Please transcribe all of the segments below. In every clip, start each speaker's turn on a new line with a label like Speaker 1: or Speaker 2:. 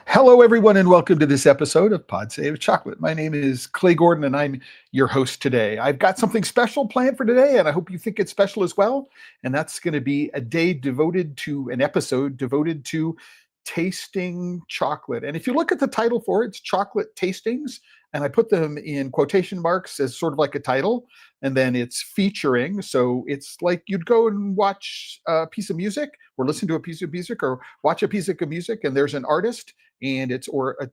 Speaker 1: Hello, everyone, and welcome to this episode of Pod Save Chocolate. My name is Clay Gordon, and I'm your host today. I've got something special planned for today, and I hope you think it's special as well. And that's going to be an episode devoted to tasting chocolate. And if you look at the title for it, it's Chocolate Tastings, and I put them in quotation marks as sort of like a title, and then it's featuring. So it's like you'd go and watch a piece of music, or listen to a piece of music, or watch a piece of music, and there's an artist, and it's a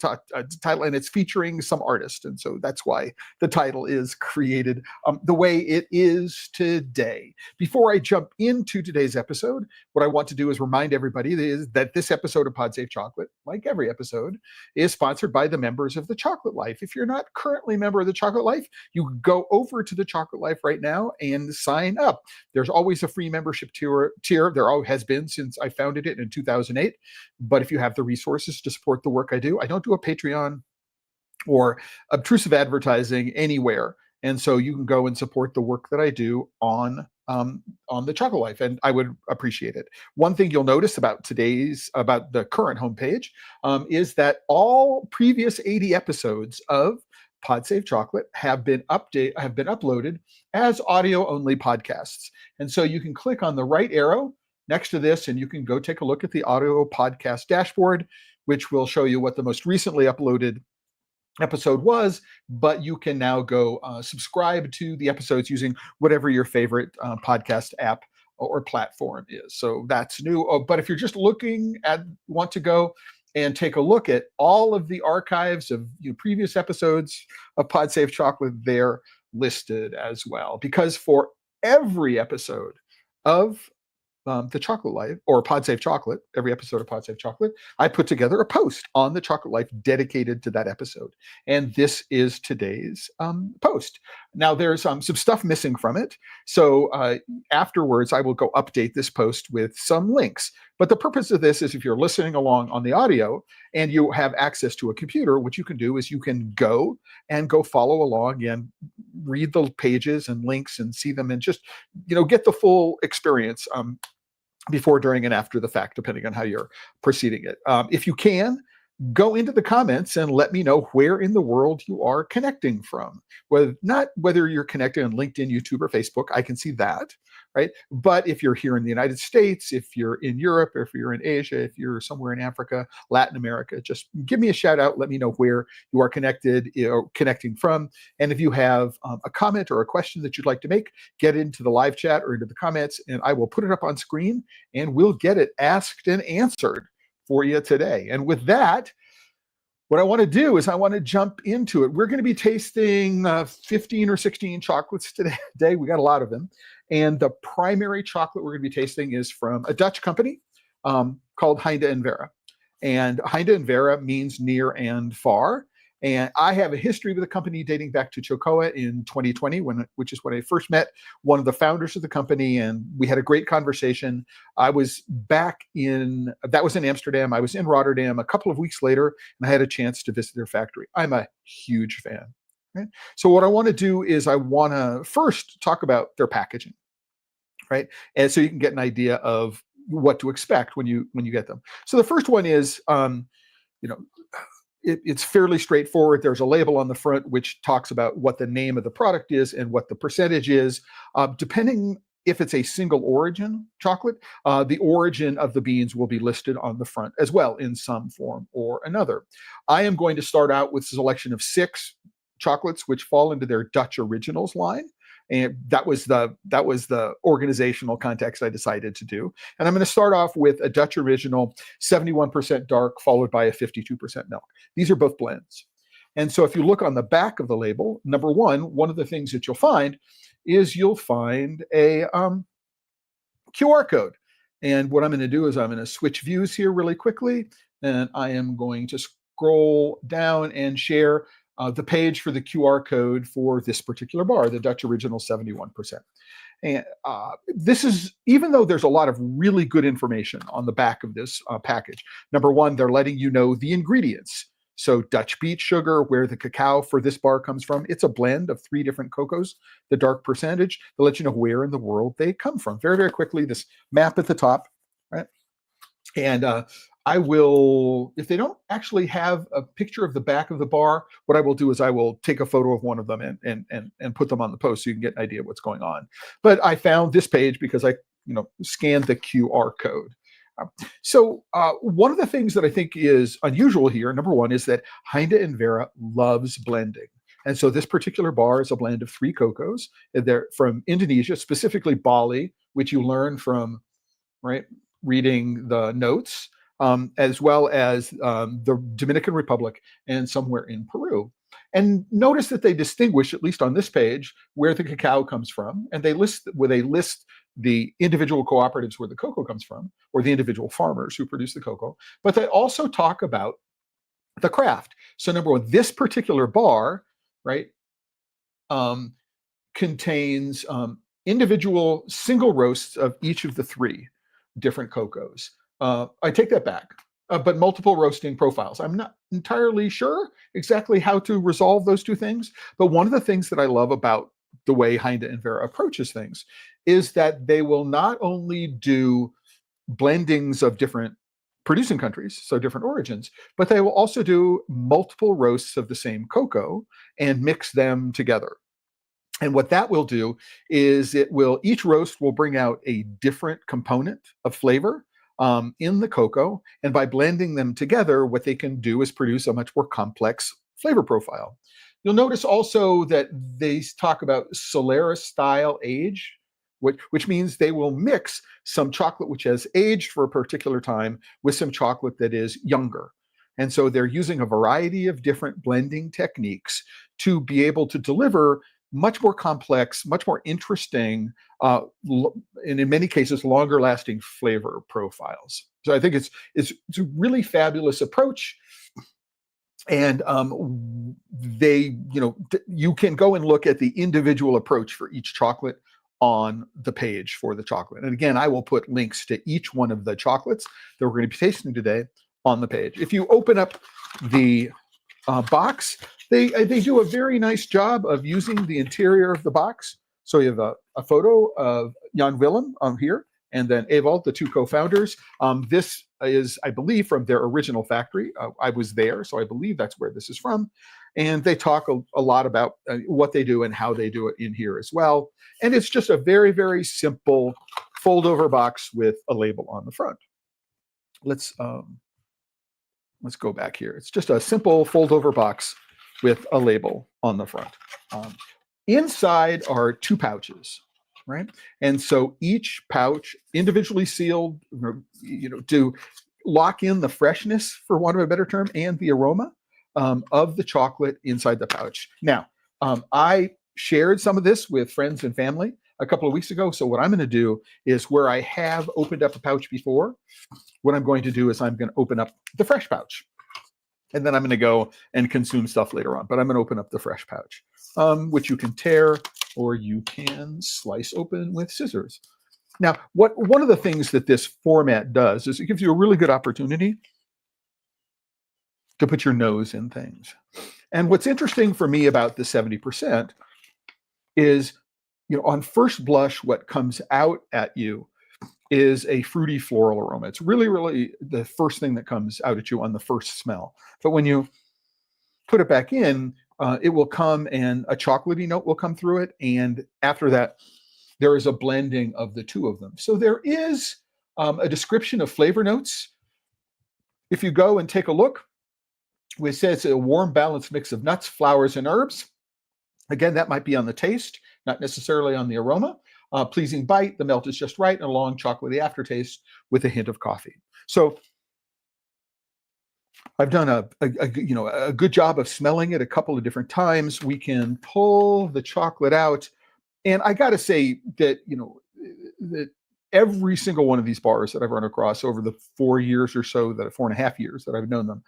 Speaker 1: title, and it's featuring some artist, and so that's why the title is created the way it is today. Before I jump into today's episode, what I want to do is remind everybody that this episode of Pod Save Chocolate, like every episode, is sponsored by the members of the Chocolate Life. If you're not currently a member of the Chocolate Life, you can go over to the Chocolate Life right now and sign up. There's always a free membership tier. There always has been since I founded it in 2008. But if you have the resources to support the work I do a Patreon or obtrusive advertising anywhere. And so you can go and support the work that I do on the Chocolate Life, and I would appreciate it. One thing you'll notice about the current homepage is that all previous 80 episodes of Pod Save Chocolate have been uploaded as audio-only podcasts. And so you can click on the right arrow next to this, and you can go take a look at the audio podcast dashboard, which will show you what the most recently uploaded episode was, but you can now go subscribe to the episodes using whatever your favorite podcast app or platform is. So that's new. But if you're just want to go and take a look at all of the archives of previous episodes of Pod Save Chocolate, they're listed as well. Because for every episode of the Chocolate Life, or Pod Save Chocolate, every episode of Pod Save Chocolate, I put together a post on the Chocolate Life dedicated to that episode. And this is today's post. Now, there's some stuff missing from it. So afterwards, I will go update this post with some links. But the purpose of this is if you're listening along on the audio and you have access to a computer, what you can do is you can go follow along and read the pages and links and see them and just, get the full experience before, during, and after the fact, depending on how you're proceeding it. If you can, go into the comments and let me know where in the world you are connecting from. Whether you're connected on LinkedIn, YouTube, or Facebook, I can see that, right? But if you're here in the United States, if you're in Europe, or if you're in Asia, if you're somewhere in Africa, Latin America, just give me a shout out. Let me know where you are connecting from. And if you have a comment or a question that you'd like to make, get into the live chat or into the comments, and I will put it up on screen, and we'll get it asked and answered for you today. And with that, what I want to do is I want to jump into it. We're going to be tasting 15 or 16 chocolates today. We got a lot of them. And the primary chocolate we're going to be tasting is from a Dutch company called Heinde Verre. And Heinde Verre means near and far. And I have a history with the company dating back to Chocoa in 2020, which is when I first met one of the founders of the company, and we had a great conversation. That was in Amsterdam. I was in Rotterdam a couple of weeks later, and I had a chance to visit their factory. I'm a huge fan. Right? So what I want to do is I want to first talk about their packaging, right? And so you can get an idea of what to expect when you get them. So the first one is, it's fairly straightforward. There's a label on the front which talks about what the name of the product is and what the percentage is. Depending if it's a single origin chocolate, the origin of the beans will be listed on the front as well in some form or another. I am going to start out with a selection of 6 chocolates which fall into their Dutch Originals line. And that was the organizational context I decided to do. And I'm going to start off with a Dutch original 71% dark, followed by a 52% milk. These are both blends. And so if you look on the back of the label, number one of the things that you'll find is you'll find a QR code. And what I'm going to do is I'm going to switch views here really quickly, and I am going to scroll down and share the page for the QR code for this particular bar, the Dutch Original 71%. And this is, even though there's a lot of really good information on the back of this package, number one, they're letting you know the ingredients. So Dutch beet sugar, where the cacao for this bar comes from. It's a blend of 3 different cocos, the dark percentage. They'll let you know where in the world they come from. Very, very quickly, this map at the top, right? And I will, if they don't actually have a picture of the back of the bar, what I will do is I will take a photo of one of them and put them on the post so you can get an idea of what's going on. But I found this page because I scanned the QR code. So one of the things that I think is unusual here, number one, is that Heinde Verre loves blending. And so this particular bar is a blend of 3 cocos. They're from Indonesia, specifically Bali, which you learn from reading the notes, as well as the Dominican Republic and somewhere in Peru. And notice that they distinguish, at least on this page, where the cacao comes from, and they list the individual cooperatives where the cocoa comes from, or the individual farmers who produce the cocoa, but they also talk about the craft. So number one, this particular bar, contains individual single roasts of each of the 3 different cocos. I take that back, but multiple roasting profiles. I'm not entirely sure exactly how to resolve those 2 things, but one of the things that I love about the way Heinde Verre approaches things is that they will not only do blendings of different producing countries, so different origins, but they will also do multiple roasts of the same cocoa and mix them together. And what that will do is each roast will bring out a different component of flavor in the cocoa. And by blending them together, what they can do is produce a much more complex flavor profile. You'll notice also that they talk about Solaris style age, which means they will mix some chocolate which has aged for a particular time with some chocolate that is younger. And so they're using a variety of different blending techniques to be able to deliver much more complex, much more interesting, and in many cases, longer lasting flavor profiles. So I think it's a really fabulous approach. And you can go and look at the individual approach for each chocolate on the page for the chocolate. And again, I will put links to each one of the chocolates that we're going to be tasting today on the page. If you open up the box, they do a very nice job of using the interior of the box. So you have a photo of Jan Willem here, and then Ewald, the 2 co-founders. This is, I believe, from their original factory. I was there, so I believe that's where this is from. And they talk a lot about what they do and how they do it in here as well. And it's just a very, very simple fold-over box with a label on the front. Let's go back here. It's just a simple fold-over box with a label on the front. Inside are 2 pouches. Right, and so each pouch individually sealed, to lock in the freshness, for want of a better term, and the aroma of the chocolate inside the pouch. Now, I shared some of this with friends and family a couple of weeks ago. So what I'm going to do is, where I have opened up a pouch before, what I'm going to do is I'm going to open up the fresh pouch, and then I'm going to go and consume stuff later on. But I'm going to open up the fresh pouch, which you can tear or you can slice open with scissors. Now, one of the things that this format does is it gives you a really good opportunity to put your nose in things. And what's interesting for me about the 70% is, on first blush, what comes out at you is a fruity floral aroma. It's really, really the first thing that comes out at you on the first smell. But when you put it back in, it will come, and a chocolatey note will come through it. And after that, there is a blending of the 2 of them. So there is a description of flavor notes. If you go and take a look, it says a warm, balanced mix of nuts, flowers, and herbs. Again, that might be on the taste. not necessarily on the aroma. Pleasing bite, the melt is just right, and a long chocolatey aftertaste with a hint of coffee. So I've done a good job of smelling it a couple of different times. We can pull the chocolate out, and I got to say that that every single one of these bars that I've run across over the 4 years or so, that 4.5 years that I've known them,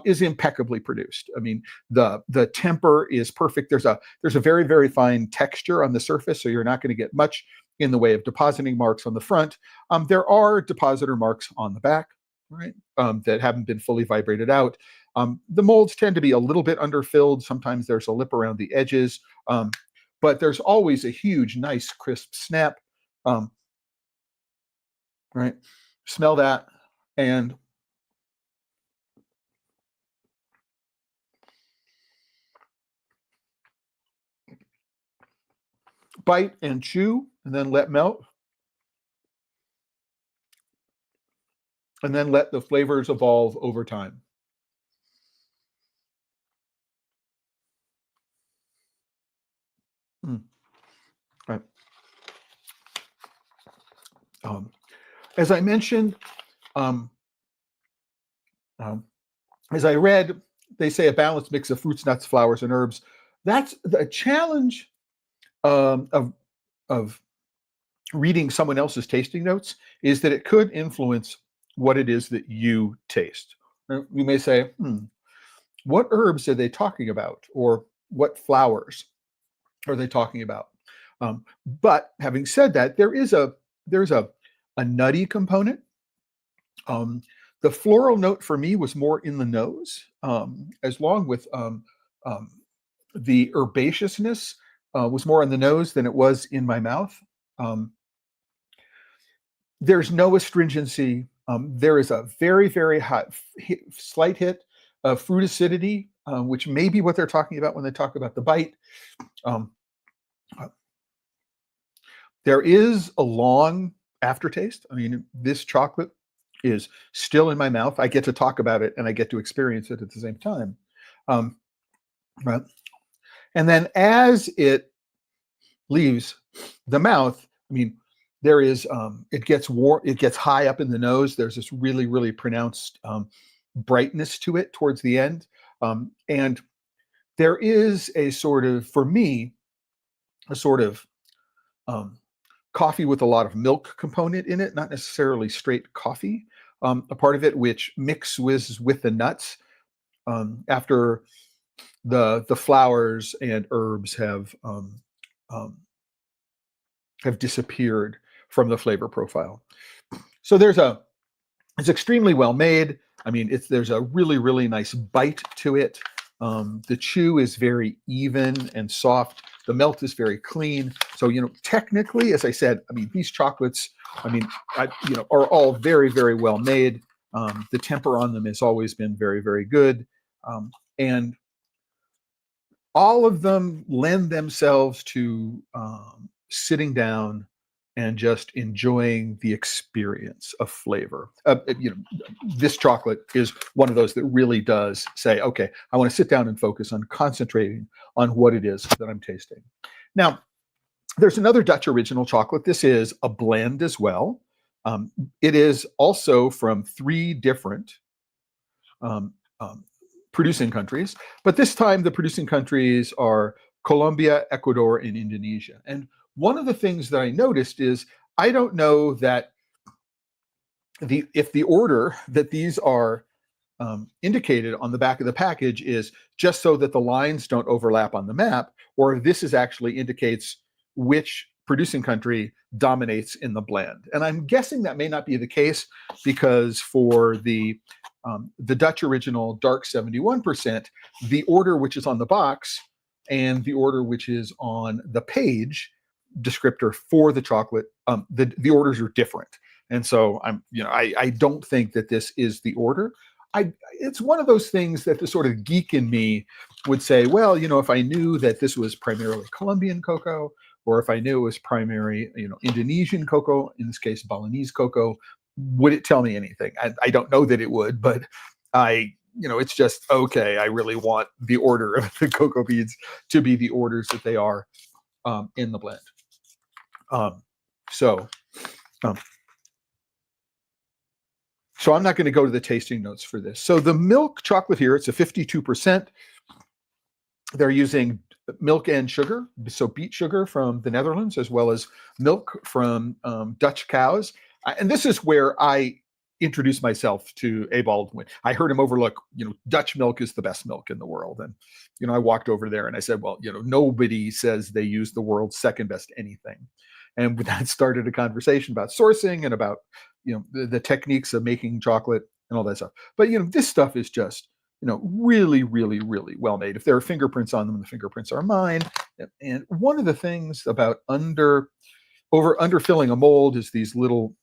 Speaker 1: is impeccably produced. I mean, the temper is perfect. There's a very, very fine texture on the surface, so you're not going to get much in the way of depositing marks on the front. There are depositor marks on the back, right, that haven't been fully vibrated out. The molds tend to be a little bit underfilled. Sometimes there's a lip around the edges, but there's always a huge, nice, crisp snap. Right, smell that, and bite and chew, and then let melt, and then let the flavors evolve over time. Mm. Right. As I mentioned, um, um, as I read, they say a balanced mix of fruits, nuts, flowers, and herbs. That's the challenge of reading someone else's tasting notes, is that it could influence what it is that you taste. Now, you may say, what herbs are they talking about, or what flowers are they talking about? But having said that, there's a nutty component. The floral note for me was more in the nose, as long with the herbaceousness was more in the nose than it was in my mouth. There's no astringency. There is a very, very hot, slight hit of fruit acidity, which may be what they're talking about when they talk about the bite. There is a long aftertaste. I mean, this chocolate is still in my mouth. I get to talk about it and I get to experience it at the same time. Right. And then as it leaves the mouth, I mean, there is it gets high up in the nose. There's this really, really pronounced brightness to it towards the end. And there is a sort of, for me, a sort of coffee with a lot of milk component in it, not necessarily straight coffee. A part of it which mixes with the nuts after the flowers and herbs have disappeared from the flavor profile. So it's extremely well made. I mean, there's a really, really nice bite to it. The chew is very even and soft. The melt is very clean. So, technically, as I said, I mean, these chocolates, are all very, very well made. The temper on them has always been very, very good. And all of them lend themselves to sitting down and just enjoying the experience of flavor. This chocolate is one of those that really does say, okay, I want to sit down and focus on concentrating on what it is that I'm tasting. Now, there's another Dutch original chocolate. This is a blend as well. It is also from 3 different producing countries, but this time the producing countries are Colombia, Ecuador, and Indonesia. And one of the things that I noticed is, I don't know that if the order that these are indicated on the back of the package is just so that the lines don't overlap on the map, or if this is actually indicates which producing country dominates in the blend. And I'm guessing that may not be the case, because for the Dutch original dark 71%, the order which is on the box and the order which is on the page descriptor for the chocolate, the orders are different. And so I don't think that this is the order. It's one of those things that the sort of geek in me would say, well, if I knew that this was primarily Colombian cocoa, or if I knew it was primary, Indonesian cocoa, in this case, Balinese cocoa, would it tell me anything? I don't know that it would, but it's just, okay, I really want the order of the cocoa beans to be the orders that they are. in the blend. So I'm not going to go to the tasting notes for this. So the milk chocolate here, it's a 52%. They're using milk and sugar, so beet sugar from the Netherlands, as well as milk from Dutch cows. And this is where I introduced myself to Abe Baldwin. I heard him overlook, Dutch milk is the best milk in the world. And, I walked over there and I said, well, nobody says they use the world's second best anything. And that started a conversation about sourcing and about, the techniques of making chocolate and all that stuff. But, this stuff is just, really, really, really well made. If there are fingerprints on them, the fingerprints are mine. And one of the things about underfilling a mold is these little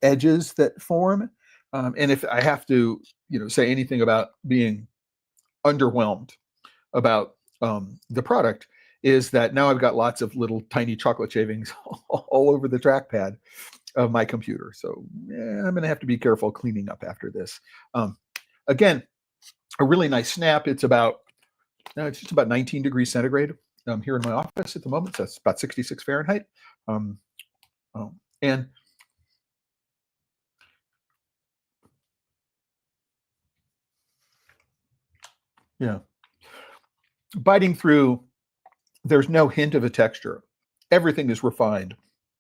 Speaker 1: edges that form. And if I have to, say anything about being underwhelmed about the product, is that now I've got lots of little tiny chocolate shavings all over the trackpad of my computer. So I'm going to have to be careful cleaning up after this. Again, a really nice snap. It's just about 19 degrees centigrade here in my office at the moment. So it's about 66 Fahrenheit. And yeah, biting through, there's no hint of a texture. Everything is refined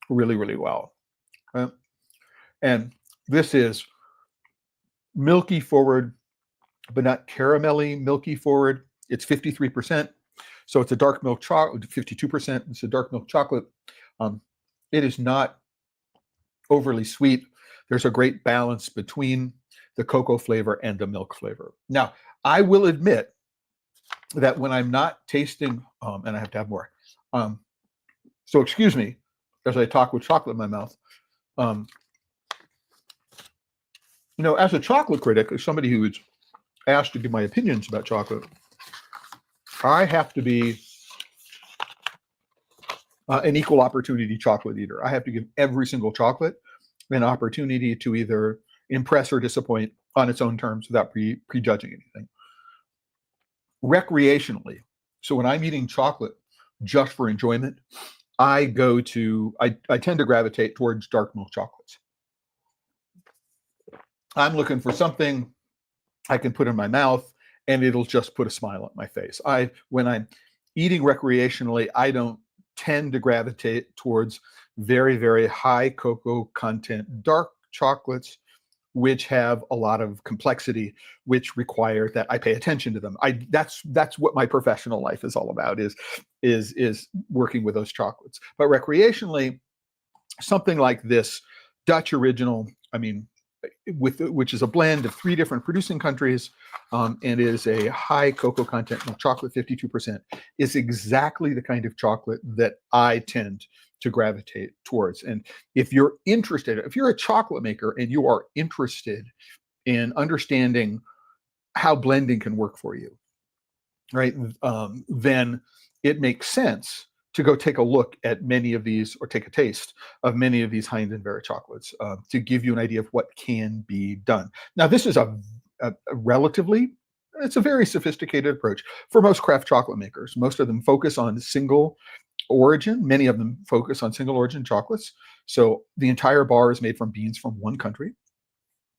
Speaker 1: really, really well. And this is milky forward, but not caramelly milky forward. It's 53%. So it's a dark milk chocolate, 52%. It's a dark milk chocolate. It is not overly sweet. There's a great balance between the cocoa flavor and the milk flavor. Now, I will admit that when I'm not tasting, and I have to have more. So excuse me as I talk with chocolate in my mouth. As a chocolate critic, as somebody who is asked to give my opinions about chocolate, I have to be an equal opportunity chocolate eater. I have to give every single chocolate an opportunity to either impress or disappoint on its own terms without prejudging anything. Recreationally, so when I'm eating chocolate just for enjoyment, I tend to gravitate towards dark milk chocolates. I'm looking for something I can put in my mouth and it'll just put a smile on my face. When I'm eating recreationally, I don't tend to gravitate towards very, very high cocoa content dark chocolates, which have a lot of complexity, which require that I pay attention to them. That's what my professional life is all about, is working with those chocolates. But recreationally, something like this Dutch original, which is a blend of 3 different producing countries, and is a high cocoa content milk chocolate, 52%, is exactly the kind of chocolate that I tend to gravitate towards. And if you're a chocolate maker and you are interested in understanding how blending can work for you, right, then it makes sense to go take a look at many of these, or take a taste of many of these Heinde Verre chocolates, to give you an idea of what can be done. Now, this is it's a very sophisticated approach for most craft chocolate makers. Most of them focus on single origin. Many of them focus on single origin chocolates. So the entire bar is made from beans from one country,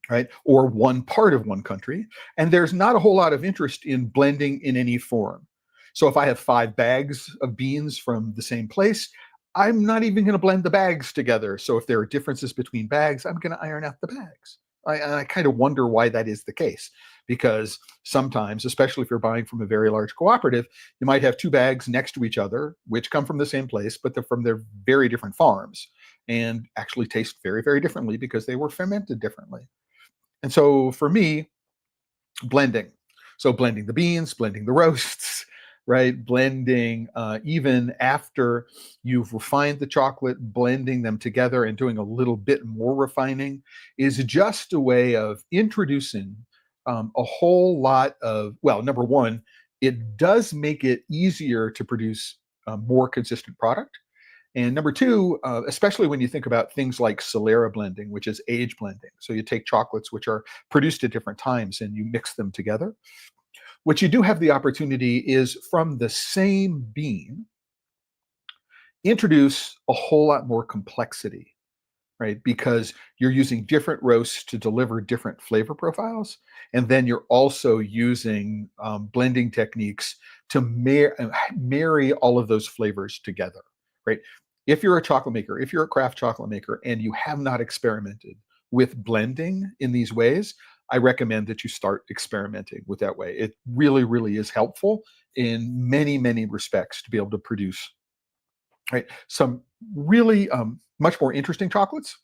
Speaker 1: right? Or one part of one country. And there's not a whole lot of interest in blending in any form. So if I have 5 bags of beans from the same place, I'm not even going to blend the bags together. So if there are differences between bags, I'm going to iron out the bags. I kind of wonder why that is the case, because sometimes, especially if you're buying from a very large cooperative, you might have 2 bags next to each other, which come from the same place, but they're from their very different farms and actually taste very, very differently because they were fermented differently. And so for me, blending. So blending the beans, blending the roasts, right? Blending, even after you've refined the chocolate, blending them together and doing a little bit more refining is just a way of introducing a whole lot of, well, number one, it does make it easier to produce a more consistent product. And number two, especially when you think about things like Solera blending, which is age blending. So you take chocolates which are produced at different times and you mix them together. What you do have the opportunity is from the same bean, introduce a whole lot more complexity, right? Because you're using different roasts to deliver different flavor profiles. And then you're also using blending techniques to marry all of those flavors together, right? If you're a chocolate maker, if you're a craft chocolate maker, and you have not experimented with blending in these ways, I recommend that you start experimenting with that way. It really, really is helpful in many, many respects to be able to produce, right, some really much more interesting chocolates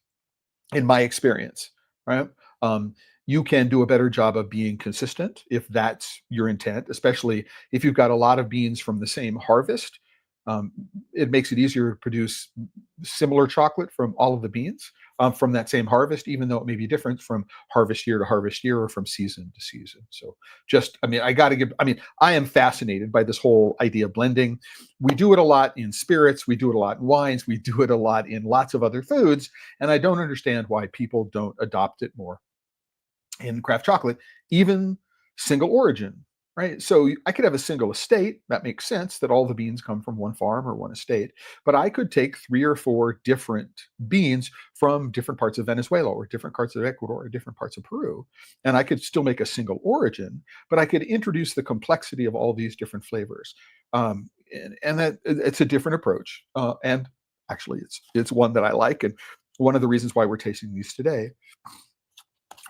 Speaker 1: in my experience, right? Um, you can do a better job of being consistent if that's your intent, especially if you've got a lot of beans from the same harvest. Um, it makes it easier to produce similar chocolate from all of the beans from that same harvest, even though it may be different from harvest year to harvest year or from season to season. So just, I mean, I am fascinated by this whole idea of blending. We do it a lot in spirits, we do it a lot in wines, we do it a lot in lots of other foods, and I don't understand why people don't adopt it more in craft chocolate, even single origin, right? So I could have a single estate. That makes sense that all the beans come from one farm or one estate. But I could take 3 or 4 different beans from different parts of Venezuela or different parts of Ecuador or different parts of Peru. And I could still make a single origin, but I could introduce the complexity of all these different flavors. And that it's a different approach. And actually, it's one that I like. And one of the reasons why we're tasting these today.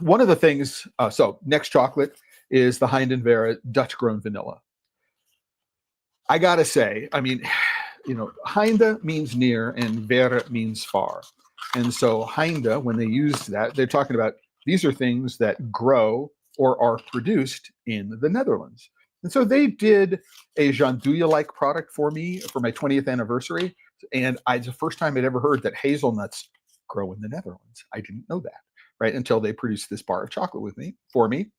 Speaker 1: One of the things, so next chocolate is the Heinde Verre Dutch grown vanilla. I gotta say, I mean, Heinde means near and Verre means far. And so Heinde, when they use that, they're talking about these are things that grow or are produced in the Netherlands. And so they did a Gianduja-like product for me for my 20th anniversary. And it's the first time I'd ever heard that hazelnuts grow in the Netherlands. I didn't know that, right? Until they produced this bar of chocolate for me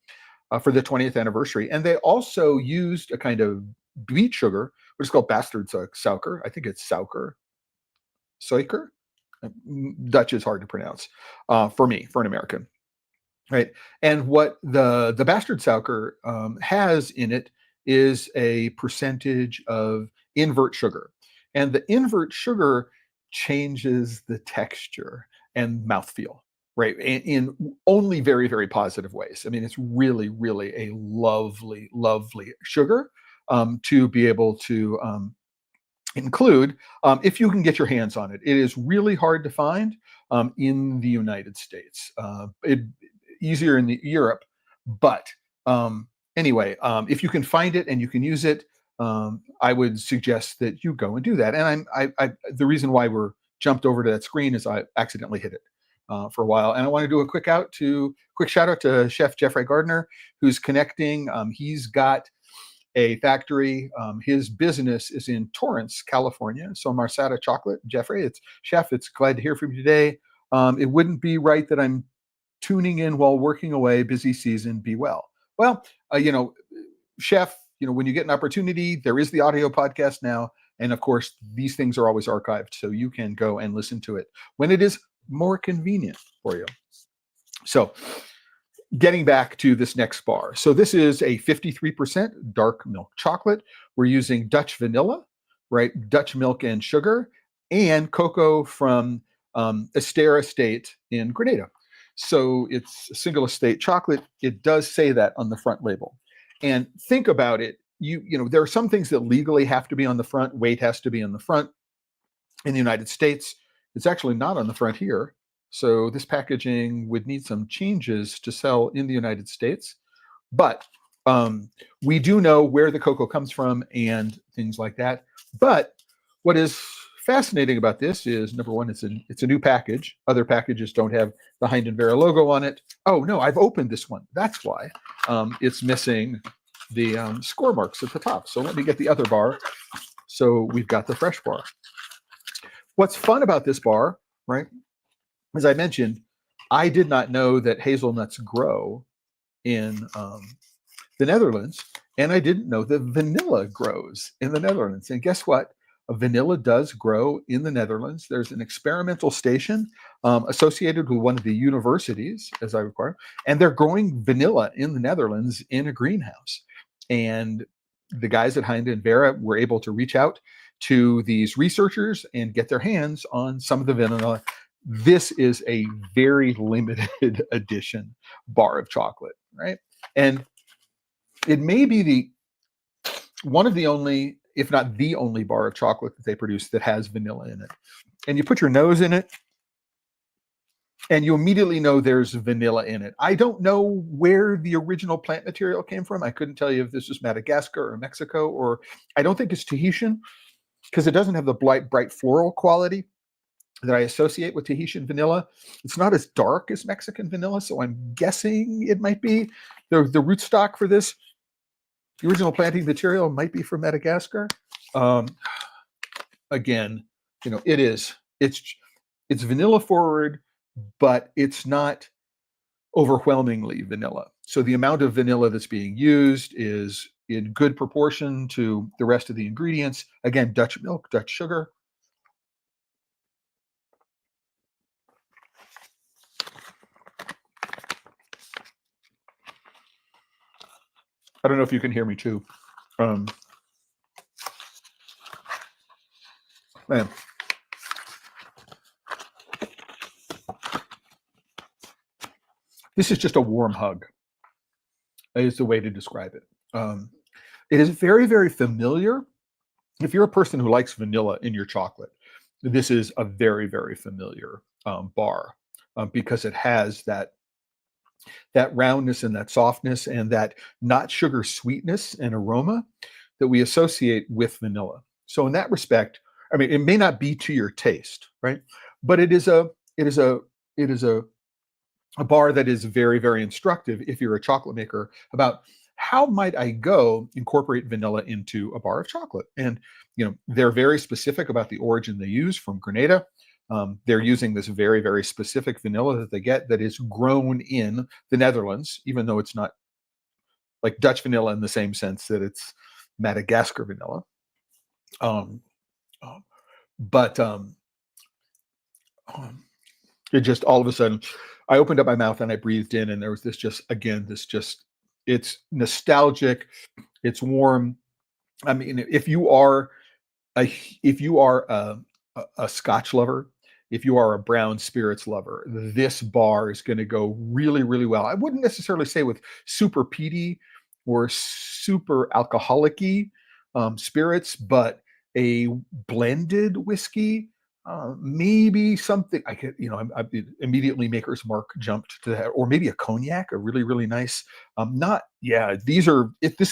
Speaker 1: for the 20th anniversary. And they also used a kind of beet sugar, which is called bastard suiker. I think it's suiker. Dutch is hard to pronounce for me, for an American, right? And what the bastard suiker has in it is a percentage of invert sugar. And the invert sugar changes the texture and mouthfeel, right? In only very, very positive ways. I mean, it's really, really a lovely, lovely sugar to be able to include if you can get your hands on it. It is really hard to find in the United States. Easier in Europe, but anyway, if you can find it and you can use it, I would suggest that you go and do that. And the reason why we're jumped over to that screen is I accidentally hit it for a while, and I want to do a quick shout out to Chef Jeffrey Gardner, who's connecting. He's got a factory. His business is in Torrance, California. So Marsata Chocolate, Jeffrey, Chef. It's glad to hear from you today. It wouldn't be right that I'm tuning in while working away, busy season, be well. Well, Chef, when you get an opportunity, there is the audio podcast now. And of course, these things are always archived, so you can go and listen to it when it is more convenient for you. So getting back to this next bar. So this is a 53% dark milk chocolate. We're using Dutch vanilla, right? Dutch milk and sugar, and cocoa from Estera Estate in Grenada. So it's a single estate chocolate. It does say that on the front label. And think about it. There are some things that legally have to be on the front. Weight has to be on the front. In the United States, it's actually not on the front here. So this packaging would need some changes to sell in the United States. But we do know where the cocoa comes from and things like that. But what is fascinating about this is, number one, it's a new package. Other packages don't have the Heinde Verre logo on it. Oh no, I've opened this one. That's why it's missing the score marks at the top. So let me get the other bar. So we've got the fresh bar. What's fun about this bar, right? As I mentioned, I did not know that hazelnuts grow in the Netherlands, and I didn't know that vanilla grows in the Netherlands. And guess what? Vanilla does grow in the Netherlands. There's an experimental station associated with one of the universities, as I require, and they're growing vanilla in the Netherlands in a greenhouse. And the guys at Heinde Verre were able to reach out to these researchers and get their hands on some of the vanilla. This is a very limited edition bar of chocolate, right? And it may be one of the only, if not the only bar of chocolate that they produce that has vanilla in it. And you put your nose in it, and you immediately know there's vanilla in it. I don't know where the original plant material came from. I couldn't tell you if this was Madagascar or Mexico, or I don't think it's Tahitian, because it doesn't have the bright floral quality that I associate with Tahitian vanilla. It's not as dark as Mexican vanilla, so I'm guessing it might be the rootstock for this. The original planting material might be from Madagascar. Again, it's vanilla forward, but it's not overwhelmingly vanilla. So the amount of vanilla that's being used is in good proportion to the rest of the ingredients. Again, Dutch milk, Dutch sugar. I don't know if you can hear me too. Man. This is just a warm hug, is the way to describe it. It is very, very familiar. If you're a person who likes vanilla in your chocolate, this is a very, very familiar bar because it has that roundness and that softness and that not sugar sweetness and aroma that we associate with vanilla. So in that respect, I mean, it may not be to your taste, right? But it is a bar that is very, very instructive if you're a chocolate maker about how might I go incorporate vanilla into a bar of chocolate. And they're very specific about the origin they use from Grenada. They're using this very, very specific vanilla that they get that is grown in the Netherlands, even though it's not like Dutch vanilla in the same sense that it's Madagascar vanilla. It just all of a sudden, I opened up my mouth and I breathed in, and there was it's nostalgic, it's warm. I mean, if you are a Scotch lover, if you are a brown spirits lover, this bar is going to go really, really well. I wouldn't necessarily say with super peaty or super alcoholic-y spirits, but a blended whiskey, maybe something I could, I immediately Maker's Mark jumped to that, or maybe a cognac, a really, really nice. This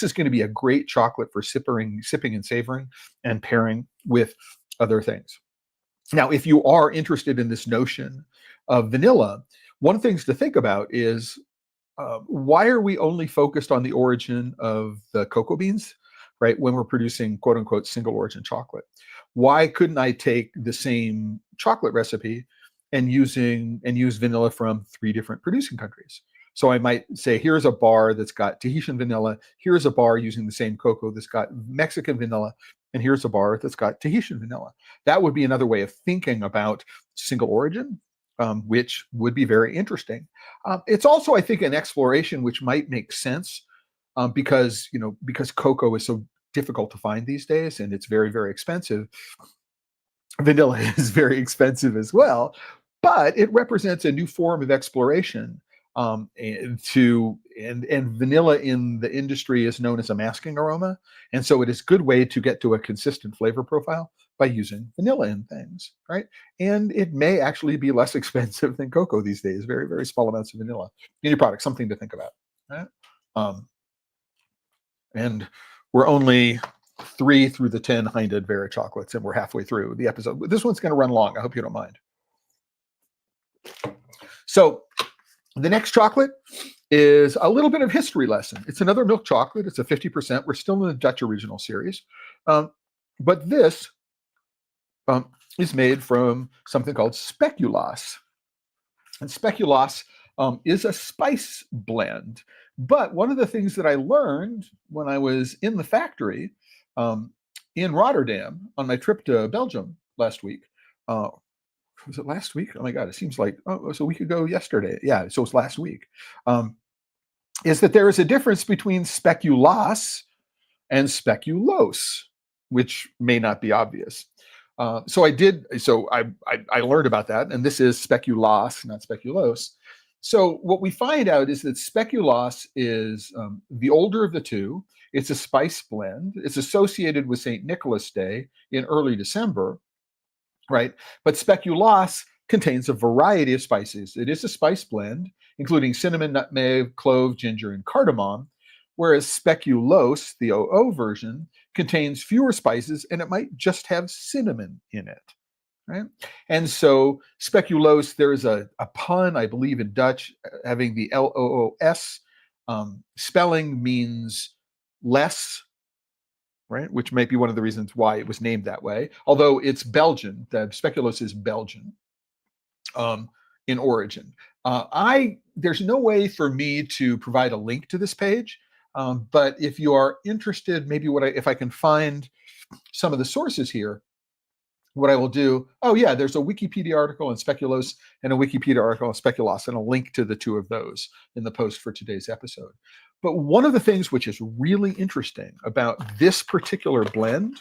Speaker 1: is going to be a great chocolate for sipping and savoring and pairing with other things. Now, if you are interested in this notion of vanilla, one of the things to think about is why are we only focused on the origin of the cocoa beans, right? When we're producing quote unquote single origin chocolate, why couldn't I take the same chocolate recipe and use vanilla from 3 different producing countries? So I might say, here's a bar that's got Tahitian vanilla. Here's a bar using the same cocoa that's got Mexican vanilla. And here's a bar that's got Tahitian vanilla. That would be another way of thinking about single origin, which would be very interesting. It's also, I think, an exploration which might make sense because cocoa is so difficult to find these days and it's very, very expensive. Vanilla is very expensive as well, but it represents a new form of exploration. And vanilla in the industry is known as a masking aroma. And so it is a good way to get to a consistent flavor profile by using vanilla in things, right? And it may actually be less expensive than cocoa these days, very, very small amounts of vanilla in your product, something to think about, right? And we're only 3 through the 10 Heinde Verre chocolates, and we're halfway through the episode. This one's going to run long. I hope you don't mind. So the next chocolate is a little bit of history lesson. It's another milk chocolate. It's a 50%. We're still in the Dutch original series. But this is made from something called speculaas. And speculaas is a spice blend. But one of the things that I learned when I was in the factory in Rotterdam on my trip to Belgium last week, was it last week? Oh my God, it seems like, it was a week ago yesterday. Yeah, so it's last week. Is that there is a difference between speculaas and speculoos. which may not be obvious. So I learned about that, and this is speculoos, not speculoos. So what we find out is that speculoos is the older of the two. It's a spice blend. It's associated with St. Nicholas Day in early December, right? But speculoos contains a variety of spices. It is a spice blend, including cinnamon, nutmeg, clove, ginger, and cardamom, whereas speculoos, the OO version, contains fewer spices, and it might just have cinnamon in it, right? And so speculoos, there is a pun, I believe, in Dutch, having the LOOS. Spelling means less, right? Which might be one of the reasons why it was named that way. Although it's Belgian, the speculoos is Belgian in origin. There's no way for me to provide a link to this page, but if you are interested, maybe if I can find some of the sources here, what I will do, oh yeah, there's a Wikipedia article on speculoos and a Wikipedia article on speculoos, and a link to the two of those in the post for today's episode. But one of the things which is really interesting about this particular blend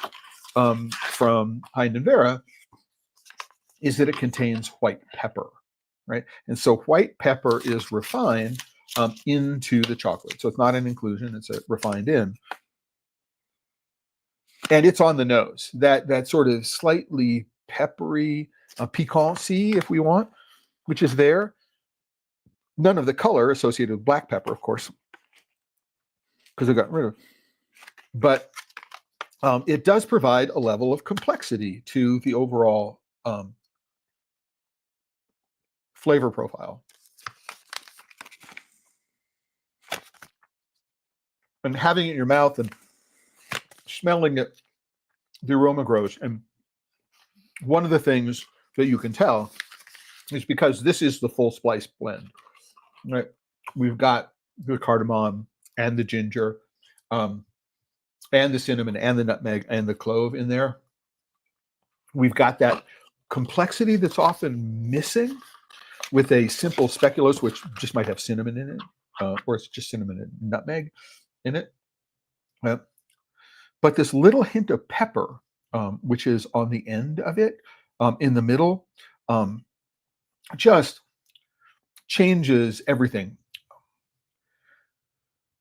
Speaker 1: from Heinde Verre is that it contains white pepper, right? And so white pepper is refined into the chocolate. So it's not an inclusion, it's a refined in. And it's on the nose, that sort of slightly peppery piquancy, if we want, which is there. None of the color associated with black pepper, of course, because I got rid of. But it does provide a level of complexity to the overall flavor profile. And having it in your mouth and smelling it, the aroma grows. And one of the things that you can tell is because this is the full spice blend, right? We've got the cardamom and the ginger and the cinnamon and the nutmeg and the clove in there. We've got that complexity that's often missing with a simple speculoos, which just might have cinnamon in it, or it's just cinnamon and nutmeg in it. But this little hint of pepper, which is on the end of it, in the middle, just changes everything.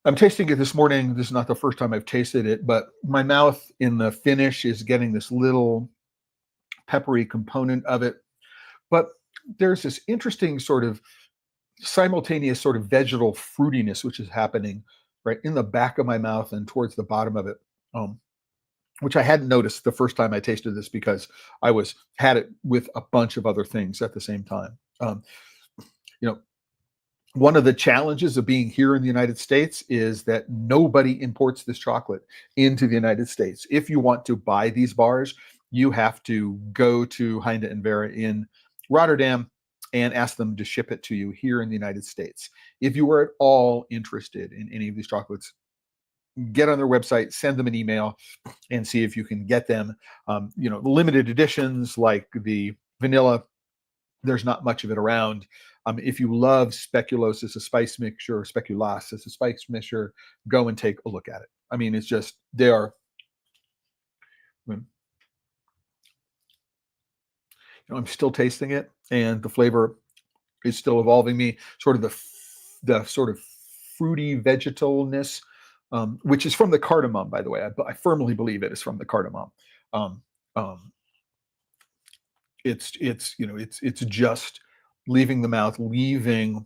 Speaker 1: I'm tasting it this morning. This is not the first time I've tasted it, but my mouth in the finish is getting this little peppery component of it. But there's this interesting sort of simultaneous sort of vegetal fruitiness, which is happening right in the back of my mouth and towards the bottom of it, which I hadn't noticed the first time I tasted this because I had it with a bunch of other things at the same time. One of the challenges of being here in the United States is that nobody imports this chocolate into the United States. If you want to buy these bars, you have to go to Heinde and Verre in Rotterdam and ask them to ship it to you here in the United States. If you are at all interested in any of these chocolates, get on their website, send them an email, and see if you can get them. Limited editions like the vanilla, there's not much of it around. If you love speculoos as a spice mixture, or speculoos as a spice mixture, go and take a look at it. I mean, it's just, they are, I'm still tasting it, and the flavor is still evolving me. Sort of the sort of fruity vegetalness, which is from the cardamom, by the way. I firmly believe it is from the cardamom. It's just leaving the mouth, leaving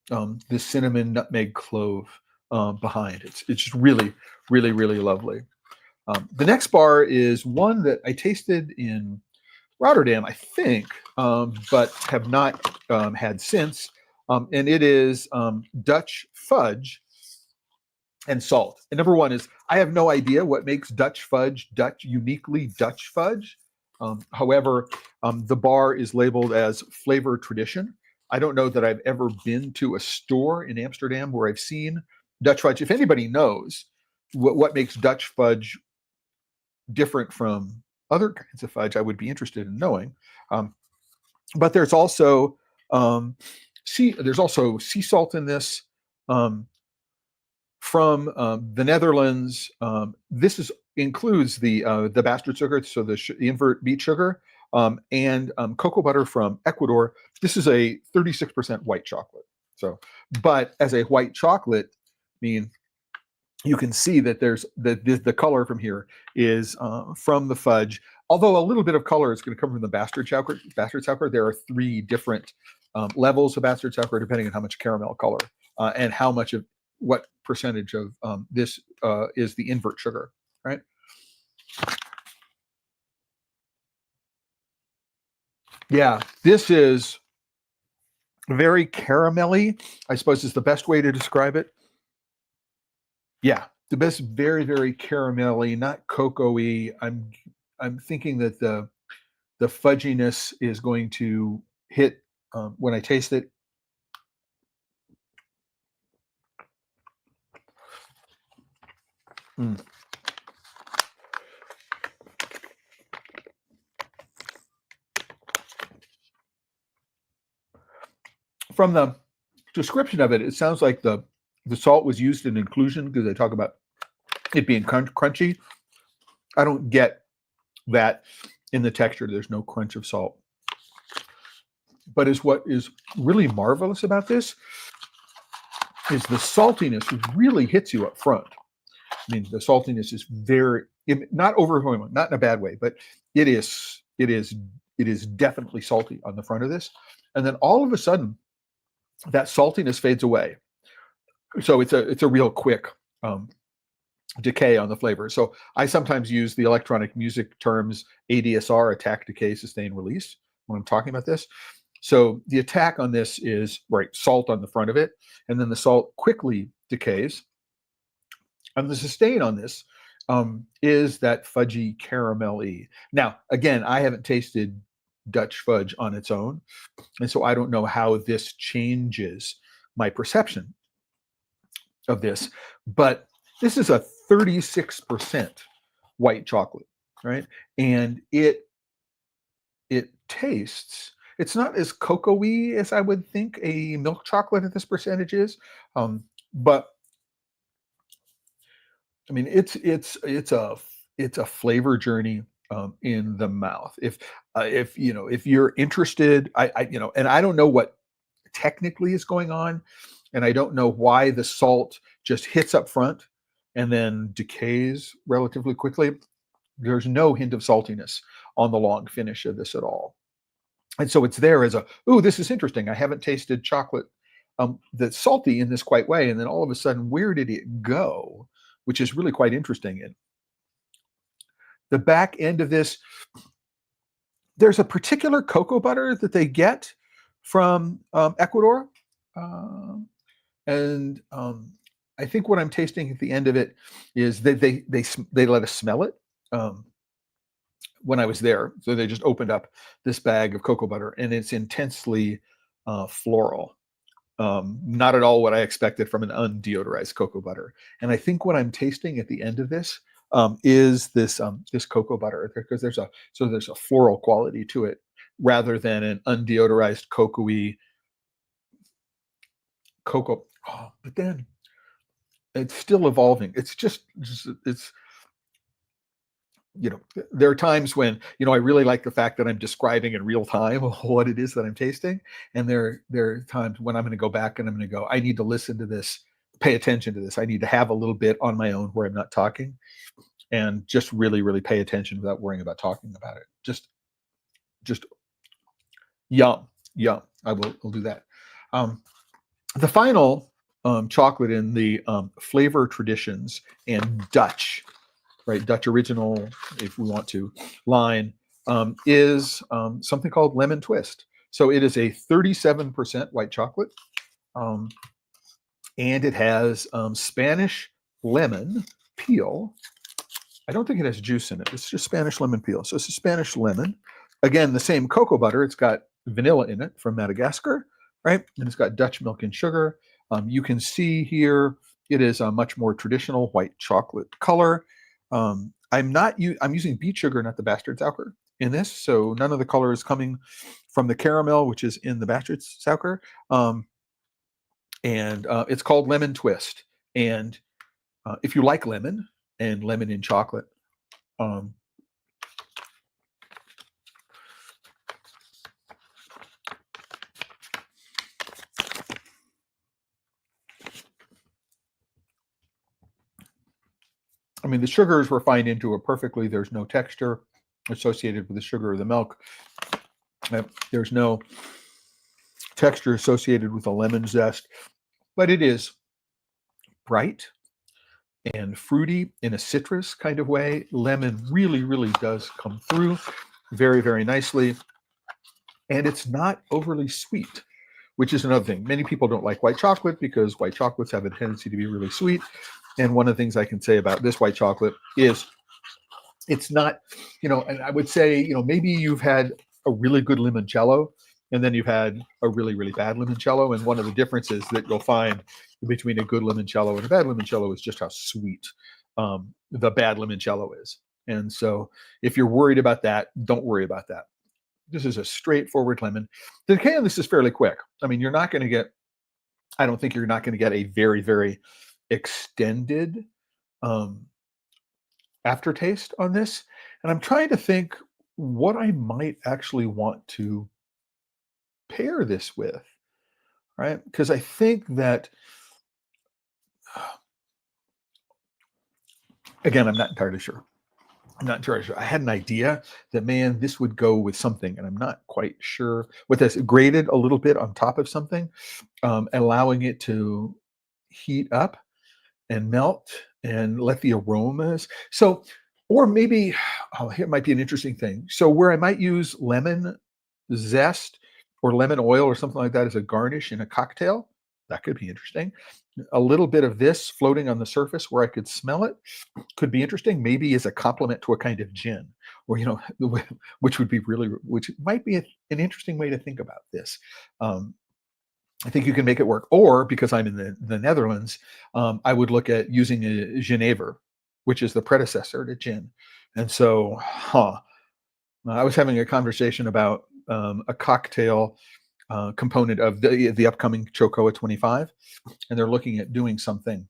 Speaker 1: the cinnamon, nutmeg, clove behind. It's just really, really, really lovely. The next bar is one that I tasted in Rotterdam, I think, but have not had since. And it is Dutch fudge and salt. And number one is, I have no idea what makes Dutch fudge uniquely Dutch fudge. However, the bar is labeled as flavor tradition. I don't know that I've ever been to a store in Amsterdam where I've seen Dutch fudge. If anybody knows what makes Dutch fudge different from other kinds of fudge, I would be interested in knowing. But there's also sea salt in this from the Netherlands. This is includes the bastard sugar, so the invert beet sugar, and cocoa butter from Ecuador. This is a 36% white chocolate. So, but as a white chocolate, I mean, you can see that there's the color from here is from the fudge. Although a little bit of color is going to come from the bastard sugar. There are 3 different levels of bastard sugar depending on how much caramel color and how much of what percentage of this is the invert sugar, right? Yeah, this is very caramelly, I suppose is the best way to describe it. Yeah, the best, very, very caramelly, not cocoa-y. I'm thinking that the fudginess is going to hit when I taste it. Mm. From the description of it, it sounds like the salt was used in inclusion because they talk about it being crunchy. I don't get that in the texture. There's no crunch of salt. But is what is really marvelous about this is the saltiness really hits you up front. I mean, the saltiness is very not overwhelming, not in a bad way, but it is definitely salty on the front of this, and then all of a sudden, that saltiness fades away. So it's a real quick decay on the flavor. So I sometimes use the electronic music terms ADSR, attack, decay, sustain, release, when I'm talking about this. So the attack on this is salt on the front of it, and then the salt quickly decays. And the sustain on this is that fudgy caramelly. Now, again, I haven't tasted Dutch fudge on its own, and so I don't know how this changes my perception of this. But this is a 36% white chocolate, right? And it tastes. It's not as cocoa-y as I would think a milk chocolate at this percentage is, but I mean, it's a flavor journey in the mouth. If if you're interested, and I don't know what technically is going on, and I don't know why the salt just hits up front and then decays relatively quickly. There's no hint of saltiness on the long finish of this at all. And so it's there as this is interesting. I haven't tasted chocolate that's salty in this quite way. And then all of a sudden, where did it go? Which is really quite interesting. And the back end of this, there's a particular cocoa butter that they get from Ecuador. And I think what I'm tasting at the end of it is they let us smell it when I was there. So they just opened up this bag of cocoa butter, and it's intensely floral. Not at all what I expected from an undeodorized cocoa butter. And I think what I'm tasting at the end of this is this cocoa butter, because there's a floral quality to it rather than an undeodorized cocoa-y cocoa. Oh, but then it's still evolving. It's there are times when I really like the fact that I'm describing in real time what it is that I'm tasting, and there are times when I'm going to go back and I'm going to go, I need to listen to this, pay attention to this. I need to have a little bit on my own where I'm not talking, and just really, really pay attention without worrying about talking about it. Just yum. I'll do that. The final chocolate in the flavor traditions and Dutch original, if we want to, line is something called lemon twist. So it is a 37% white chocolate, and it has Spanish lemon peel. I don't think it has juice in it. It's just Spanish lemon peel. So it's a Spanish lemon. Again, the same cocoa butter. It's got vanilla in it from Madagascar, right? And it's got Dutch milk and sugar. You can see here it is a much more traditional white chocolate color. I'm using beet sugar, not the bastard sugar in this, so none of the color is coming from the caramel, which is in the bastard sugar. And it's called lemon twist. And if you like lemon and lemon in chocolate, Um, I mean, the sugar is refined into it perfectly. There's no texture associated with the sugar or the milk. There's no texture associated with the lemon zest, but it is bright and fruity in a citrus kind of way. Lemon really, really does come through very, very nicely. And it's not overly sweet, which is another thing. Many people don't like white chocolate because white chocolates have a tendency to be really sweet. And one of the things I can say about this white chocolate is it's not, and I would say, maybe you've had a really good limoncello and then you've had a really, really bad limoncello. And one of the differences that you'll find between a good limoncello and a bad limoncello is just how sweet the bad limoncello is. And so if you're worried about that, don't worry about that. This is a straightforward lemon. The decay on this is fairly quick. I mean, I don't think you're not going to get a very, very extended aftertaste on this. And I'm trying to think what I might actually want to pair this with, right? Because I think that, again, I'm not entirely sure. I had an idea that, man, this would go with something, and I'm not quite sure what this. Grated a little bit on top of something, allowing it to heat up and melt and let the aromas. So, or maybe, here might be an interesting thing. So where I might use lemon zest or lemon oil or something like that as a garnish in a cocktail, that could be interesting. A little bit of this floating on the surface where I could smell it could be interesting, maybe as a complement to a kind of gin, or which might be an interesting way to think about this. I think you can make it work. Or because I'm in the Netherlands, I would look at using a Genever, which is the predecessor to gin. And so, I was having a conversation about a cocktail component of the upcoming Chocoa 25, and they're looking at doing something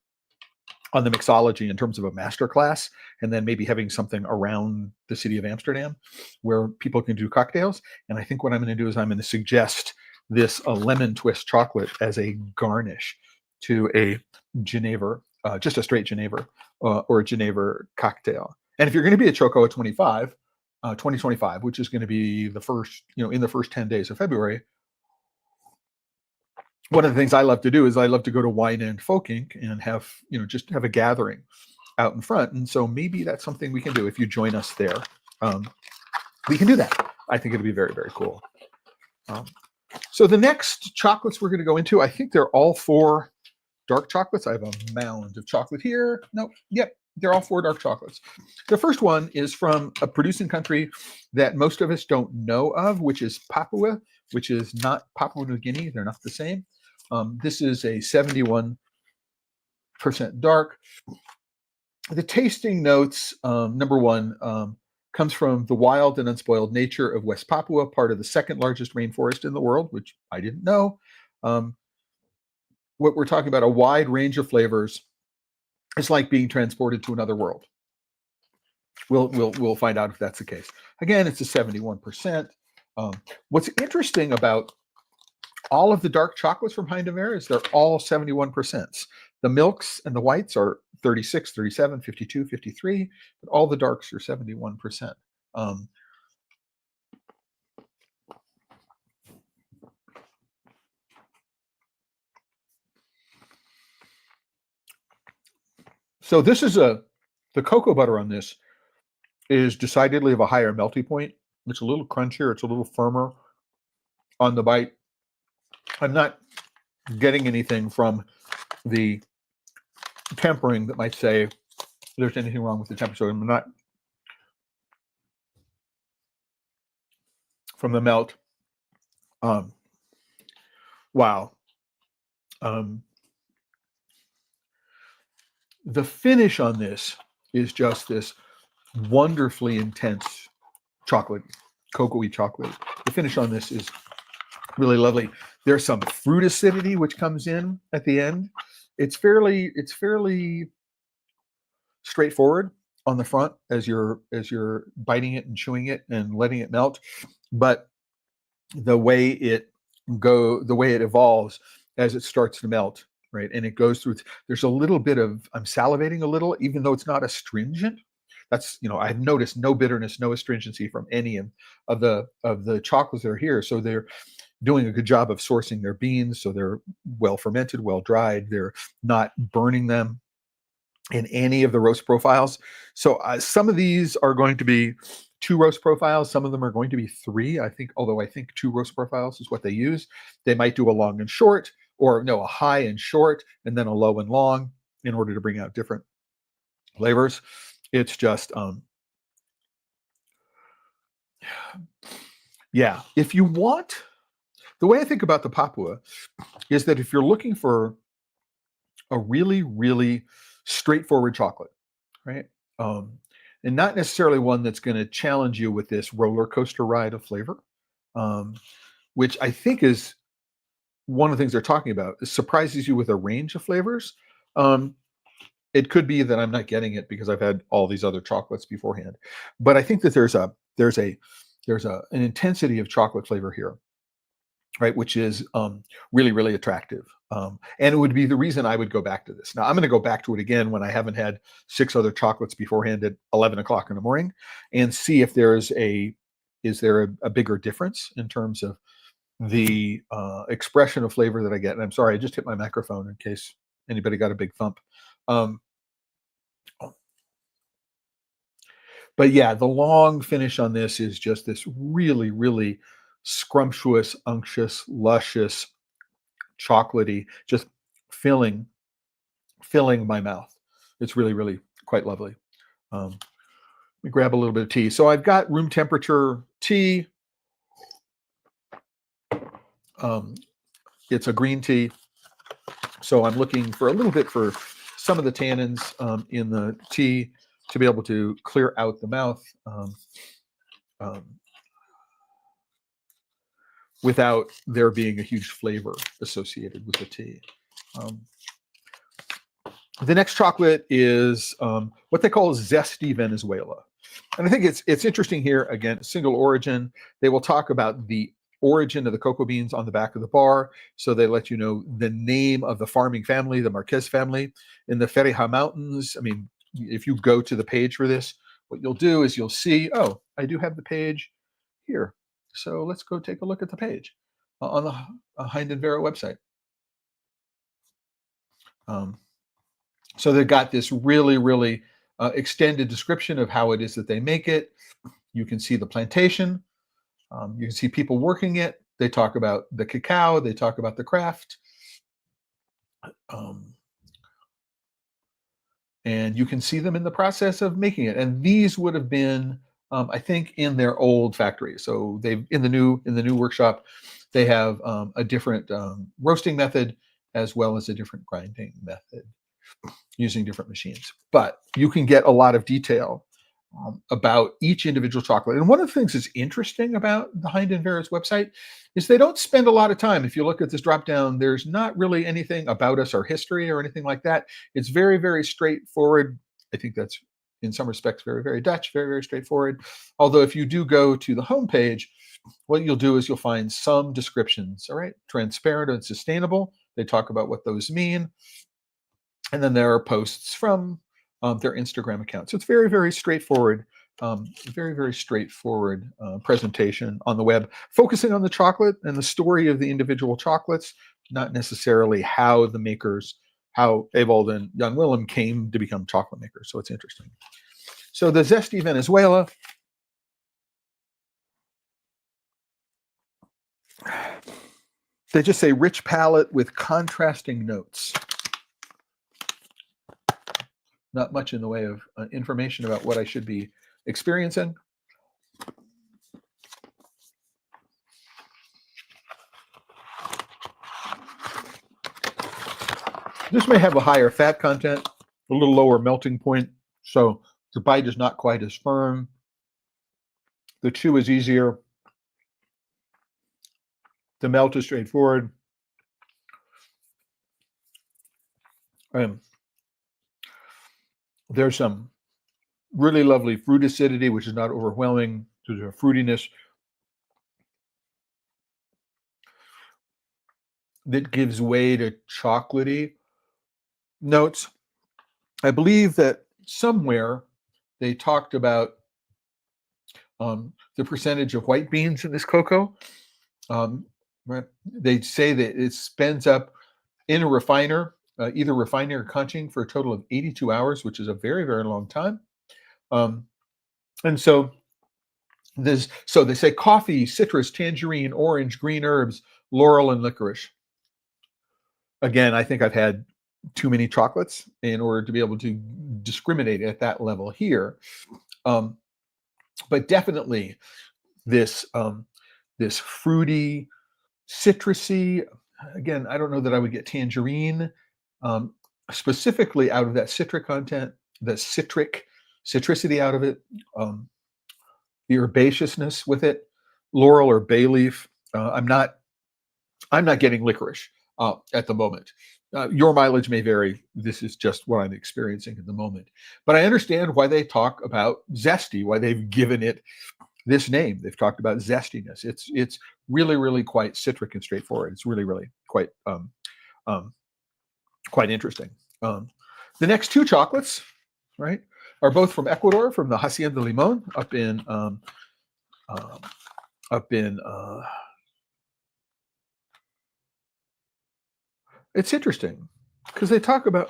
Speaker 1: on the mixology in terms of a master class, and then maybe having something around the city of Amsterdam where people can do cocktails. And I think what I'm going to do is I'm going to suggest this lemon twist chocolate as a garnish to a Genever, just a straight Genever or a Genever cocktail. And if you're going to be at Chocoa 25, 2025, which is going to be the first, in the first 10 days of February, one of the things I love to do is I love to go to Wine and Folk Inc. and have, just have a gathering out in front. And so maybe that's something we can do if you join us there. We can do that. I think it'll be very, very cool. So the next chocolates we're going to go into, I think they're all 4 dark chocolates. I have a mound of chocolate here. Nope. Yep. They're all 4 dark chocolates. The first one is from a producing country that most of us don't know of, which is Papua, which is not Papua New Guinea. They're not the same. This is a 71% dark. The tasting notes, number one, comes from the wild and unspoiled nature of West Papua, part of the 2nd largest rainforest in the world, which I didn't know. What we're talking about, a wide range of flavors. It's like being transported to another world. We'll find out if that's the case. Again, it's a 71%. What's interesting about all of the dark chocolates from Heinde Verre is they're all 71%. The milks and the whites are 36, 37, 52, 53, but all the darks are 71%. So this is the cocoa butter on this is decidedly of a higher melty point. It's a little crunchier. It's a little firmer on the bite. I'm not getting anything from the tempering that might say there's anything wrong with the temperature. So I'm not from the melt. Wow. The finish on this is just this wonderfully intense chocolate, cocoa-y chocolate. The finish on this is really lovely. There's some fruit acidity which comes in at the end. It's fairly straightforward. on the front as you're biting it and chewing it and letting it melt, but the way it evolves as it starts to melt, right? And it goes through. There's a little bit of, I'm salivating a little, even though it's not astringent. That's, I've noticed no bitterness, no astringency from any of the chocolates that are here. So they're doing a good job of sourcing their beans, so they're well fermented, well dried. They're not burning them in any of the roast profiles. So some of these are going to be 2 roast profiles. Some of them are going to be 3, I think, although I think 2 roast profiles is what they use. They might do a long and short, or no, a high and short, and then a low and long in order to bring out different flavors. It's just, yeah, if you want, the way I think about the Papua is that if you're looking for a really, really straightforward chocolate, right? And not necessarily one that's going to challenge you with this roller coaster ride of flavor, which I think is one of the things they're talking about. It surprises you with a range of flavors. It could be that I'm not getting it because I've had all these other chocolates beforehand, but I think that there's an intensity of chocolate flavor here, right? Which is really, really attractive. And it would be the reason I would go back to this. Now, I'm going to go back to it again when I haven't had 6 other chocolates beforehand at 11 o'clock in the morning, and see if is there a bigger difference in terms of the expression of flavor that I get. And I'm sorry, I just hit my microphone in case anybody got a big thump. But yeah, the long finish on this is just this really, really scrumptious, unctuous, luscious, chocolatey, just filling my mouth. It's really, really quite lovely. Let me grab a little bit of tea. So I've got room temperature tea. It's a green tea. So I'm looking for a little bit for some of the tannins in the tea to be able to clear out the mouth without there being a huge flavor associated with the tea. The next chocolate is what they call zesty Venezuela. And I think it's interesting here, again, single origin. They will talk about the origin of the cocoa beans on the back of the bar. So they let you know the name of the farming family, the Marquez family in the Ferreja Mountains. I mean, if you go to the page for this, what you'll do is you'll see, oh, I do have the page here. So let's go take a look at the page on the Heinde Verre website. So they've got this really, really extended description of how it is that they make it. You can see the plantation. You can see people working it. They talk about the cacao. They talk about the craft. And you can see them in the process of making it. And these would have been, I think, in their old factory. So they've in the new workshop, they have a different roasting method as well as a different grinding method using different machines. But you can get a lot of detail about each individual chocolate. And one of the things that's interesting about the Heinde Verre's website is they don't spend a lot of time. If you look at this drop down, there's not really anything about us or history or anything like that. It's very, very straightforward. I think that's in some respects very, very Dutch, very, very straightforward. Although if you do go to the homepage, what you'll do is you'll find some descriptions, all right? Transparent and sustainable. They talk about what those mean. And then there are posts from their Instagram account. So it's very, very straightforward, very, very straightforward presentation on the web, focusing on the chocolate and the story of the individual chocolates, not necessarily how the makers, how Ewald and Jan Willem came to become chocolate makers. So it's interesting. So the Zesty Venezuela. They just say rich palate with contrasting notes. Not much in the way of information about what I should be experiencing. This may have a higher fat content, a little lower melting point, so the bite is not quite as firm. The chew is easier. The melt is straightforward. There's some really lovely fruit acidity, which is not overwhelming. There's a fruitiness that gives way to chocolatey notes. I believe that somewhere they talked about the percentage of white beans in this cocoa. Right? They say that it spends up in a refiner, either refining or conching, for a total of 82 hours, which is a very, very long time. And so they say coffee, citrus, tangerine, orange, green herbs, laurel, and licorice. Again, I think I've had too many chocolates in order to be able to discriminate at that level here. But definitely this this fruity, citrusy. Again, I don't know that I would get tangerine specifically out of that citric content, the citricity out of it, the herbaceousness with it, laurel or bay leaf. I'm not getting licorice at the moment. Your mileage may vary. This is just what I'm experiencing at the moment. But I understand why they talk about zesty, why they've given it this name. They've talked about zestiness. It's really, really quite citric and straightforward. It's really, really quite quite interesting. The next two chocolates, right, are both from Ecuador, from the Hacienda Limon up in it's interesting because they talk about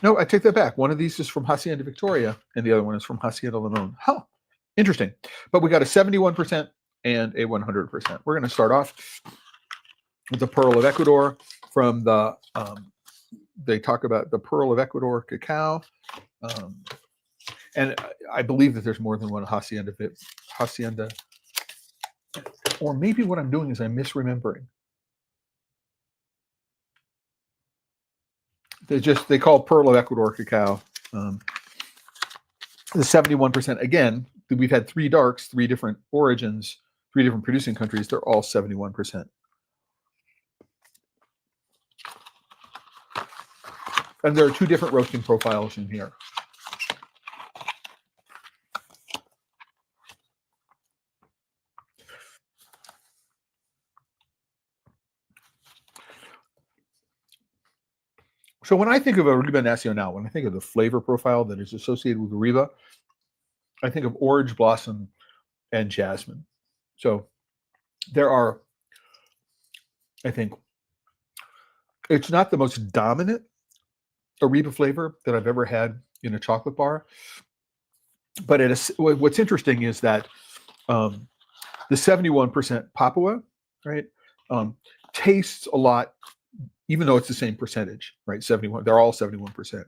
Speaker 1: no, I take that back. One of these is from Hacienda Victoria and the other one is from Hacienda Limon. Huh, interesting. But we got a 71% and a 100%. We're going to start off with the Pearl of Ecuador from the they talk about the Pearl of Ecuador cacao. And I believe that there's more than one hacienda, or maybe what I'm doing is I'm misremembering. They call Pearl of Ecuador cacao. The 71%, again, we've had three darks, three different origins, three different producing countries. They're all 71%. And there are two different roasting profiles in here. So when I think of Arriba Nacional, when I think of the flavor profile that is associated with Arriba, I think of orange blossom and jasmine. So there are, I think, it's not the most dominant Arriba flavor that I've ever had in a chocolate bar. But what's interesting is that the 71% Papua, right, tastes a lot, even though it's the same percentage, right? 71, they're all 71%.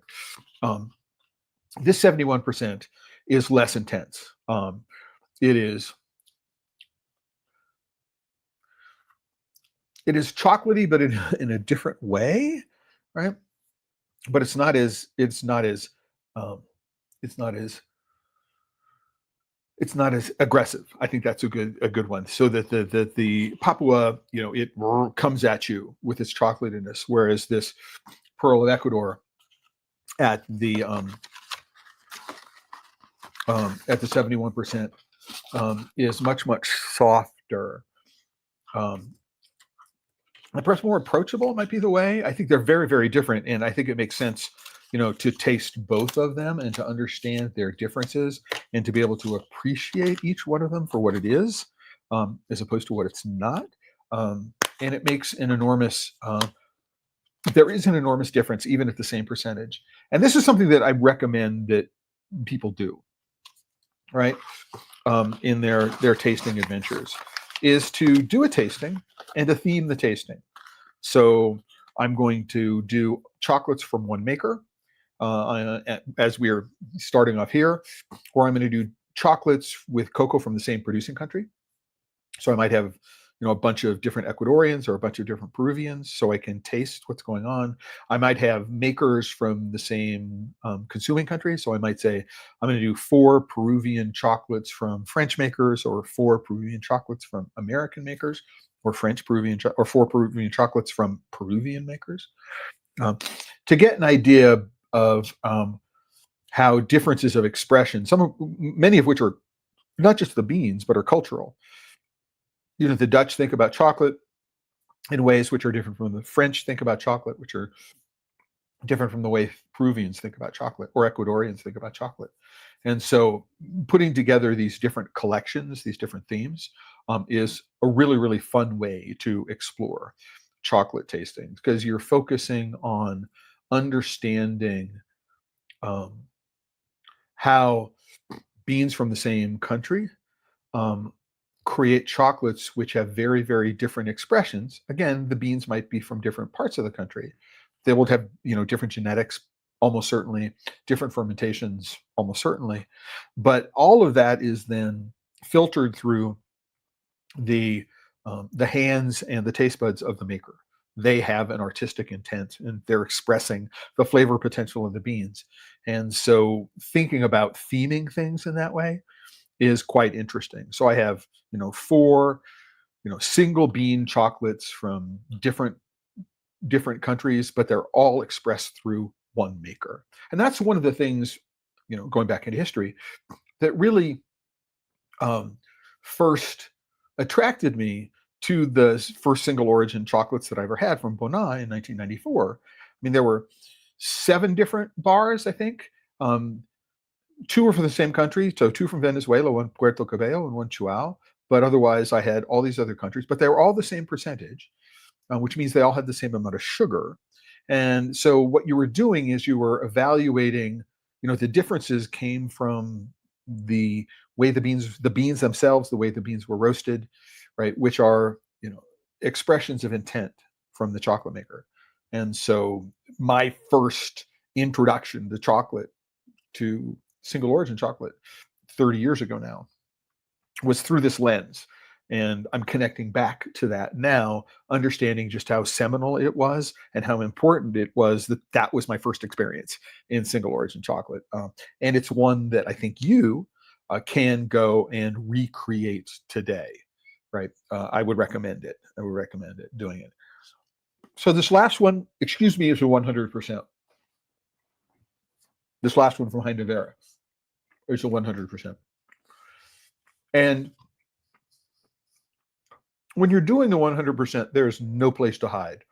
Speaker 1: This 71% is less intense. It is chocolatey, but in a different way, right? But it's not as aggressive. I think that's a good one. So that the Papua, it comes at you with its chocolatiness, whereas this Pearl of Ecuador at the 71% is much softer. Perhaps more approachable might be the way. I think they're very, very different, and I think it makes sense, to taste both of them and to understand their differences and to be able to appreciate each one of them for what it is, as opposed to what it's not. And it makes an enormous. There is an enormous difference, even at the same percentage. And this is something that I recommend that people do, right, in their tasting adventures, is to do a tasting and to theme the tasting. So I'm going to do chocolates from one maker, as we're starting off here, or I'm going to do chocolates with cocoa from the same producing country. So I might have, a bunch of different Ecuadorians or a bunch of different Peruvians, so I can taste what's going on. I might have makers from the same consuming country. So I might say, I'm going to do 4 Peruvian chocolates from French makers, or 4 Peruvian chocolates from American makers, or 4 Peruvian chocolates from Peruvian makers, to get an idea of how differences of expression, many of which are not just the beans, but are cultural. The Dutch think about chocolate in ways which are different from the French think about chocolate, which are different from the way Peruvians think about chocolate or Ecuadorians think about chocolate. And so putting together these different collections, these different themes, is a really, really fun way to explore chocolate tasting, because you're focusing on understanding how beans from the same country create chocolates which have very, very different expressions. Again, the beans might be from different parts of the country. They will have, different genetics, almost certainly, different fermentations, almost certainly. But all of that is then filtered through the hands and the taste buds of the maker. They have an artistic intent, and they're expressing the flavor potential of the beans. And so thinking about theming things in that way is quite interesting. So I have, 4, single bean chocolates from different countries, but they're all expressed through one maker. And that's one of the things, going back into history, that really first attracted me to the first single origin chocolates that I ever had from Bonin in 1994. I mean, there were 7 different bars, I think. 2 were from the same country, so 2 from Venezuela, 1 Puerto Cabello and 1 Chuao. But otherwise, I had all these other countries, but they were all the same percentage, which means they all had the same amount of sugar. And so what you were doing is you were evaluating, the differences came from the way the beans themselves, the way the beans were roasted, right, which are, expressions of intent from the chocolate maker. And so my first introduction to chocolate, to single origin chocolate 30 years ago now, was through this lens. And I'm connecting back to that now, understanding just how seminal it was and how important it was that was my first experience in single origin chocolate. And it's one that I think you can go and recreate today, right? I would recommend it. I would recommend it, doing it. So this last one, excuse me, is a 100%. This last one from Heinde Verre is a 100%. And when you're doing the 100%, there's no place to hide.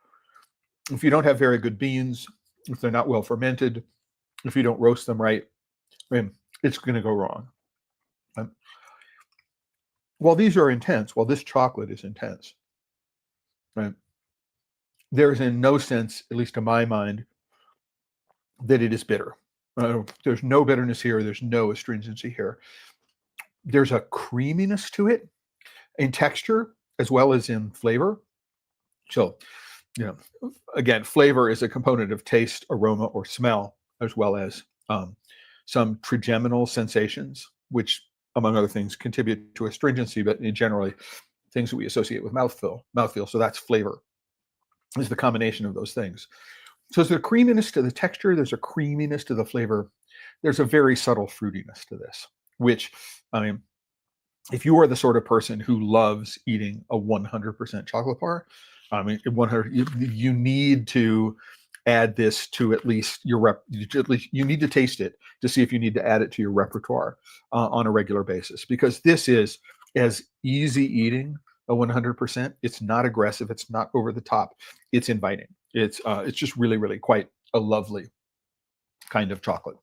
Speaker 1: If you don't have very good beans, if they're not well fermented, if you don't roast them right, it's going to go wrong. While these are intense, while this chocolate is intense, right, there is in no sense, at least to my mind, that it is bitter. There's no bitterness here. There's no astringency here. There's a creaminess to it in texture as well as in flavor. So, again, flavor is a component of taste, aroma, or smell, as well as some trigeminal sensations, which, among other things, contribute to astringency, but generally things that we associate with mouthfeel. So that's flavor, is the combination of those things. So there's a creaminess to the texture, there's a creaminess to the flavor, there's a very subtle fruitiness to this, which, if you are the sort of person who loves eating a 100% chocolate bar, 100, you need to add this to at least your you need to taste it to see if you need to add it to your repertoire on a regular basis, because this is as easy eating a 100%. It's not aggressive. It's not over the top. It's inviting. It's just really, really quite a lovely kind of chocolate.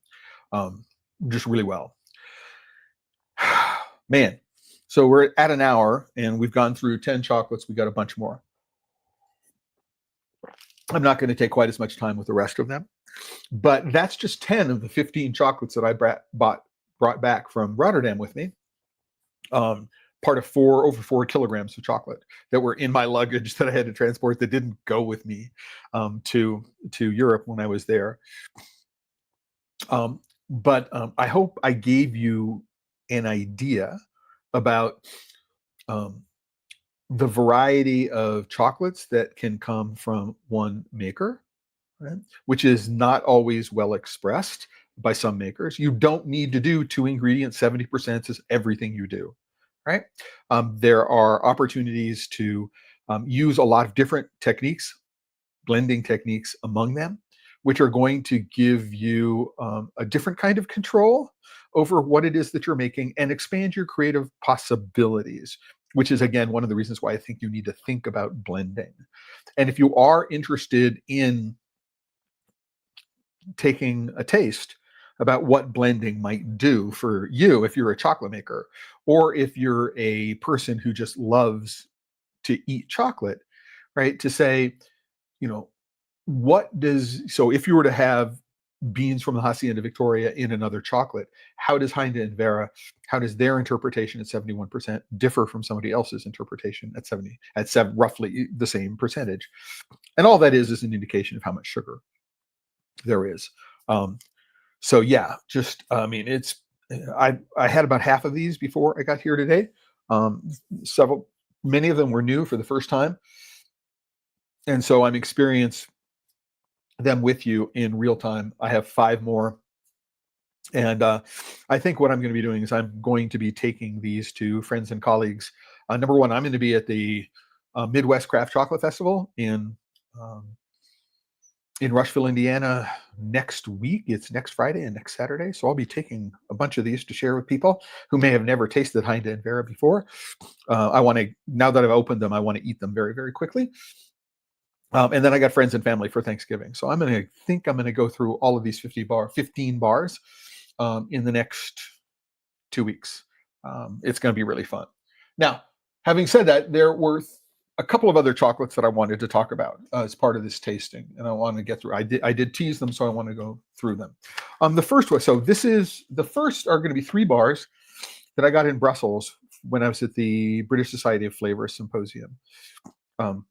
Speaker 1: Just really well. Man. So we're at an hour and we've gone through 10 chocolates. We got a bunch more. I'm not going to take quite as much time with the rest of them, but that's just 10 of the 15 chocolates that I brought back from Rotterdam with me. Part of over 4 kilograms of chocolate that were in my luggage that I had to transport, that didn't go with me to Europe when I was there. But I hope I gave you an idea about the variety of chocolates that can come from one maker, right? Which is not always well expressed by some makers. You don't need to do 2 ingredients, 70% is everything you do, right? There are opportunities to use a lot of different techniques, blending techniques among them, which are going to give you a different kind of control over what it is that you're making and expand your creative possibilities, which is, again, one of the reasons why I think you need to think about blending. And if you are interested in taking a taste about what blending might do for you, if you're a chocolate maker, or if you're a person who just loves to eat chocolate, right? To say, you know, so if you were to have beans from the Hacienda Victoria in another chocolate, how does Heinde and Verre, how does their interpretation at 71% differ from somebody else's interpretation at 7, roughly the same percentage? And all that is an indication of how much sugar there is. So yeah, just, I mean, I had about half of these before I got here today. Many of them were new for the first time. And so I'm experiencing them with you in real time. I have 5 more. And I think what I'm going to be doing is I'm going to be taking these to friends and colleagues. Number one, I'm going to be at the Midwest Craft Chocolate Festival in Rushville, Indiana next week. It's next Friday and next Saturday. So I'll be taking a bunch of these to share with people who may have never tasted Heinde and Verre before. Now that I've opened them, I want to eat them very, very quickly. And then I got friends and family for Thanksgiving. So I'm going to go through all of these 15 bars in the next 2 weeks. It's going to be really fun. Now, having said that, there were a couple of other chocolates that I wanted to talk about as part of this tasting, and I want to get through. I did tease them, so I want to go through them. The first one. So the first are going to be 3 bars that I got in Brussels when I was at the British Society of Flavor Symposium 10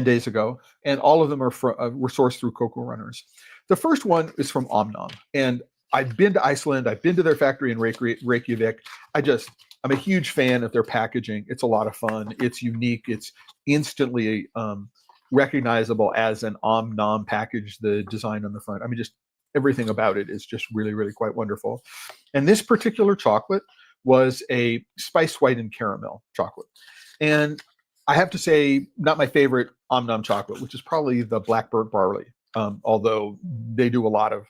Speaker 1: days ago, and all of them were sourced through Cocoa Runners. The first one is from Omnom, and I've been to Iceland. I've been to their factory in Reykjavik. I'm a huge fan of their packaging. It's a lot of fun. It's unique. It's instantly recognizable as an Omnom package. The design on the front, I mean, just everything about it is just really, really quite wonderful. And this particular chocolate was a spice whitened caramel chocolate. And I have to say, not my favorite Omnom chocolate, which is probably the Blackbird barley, although they do a lot of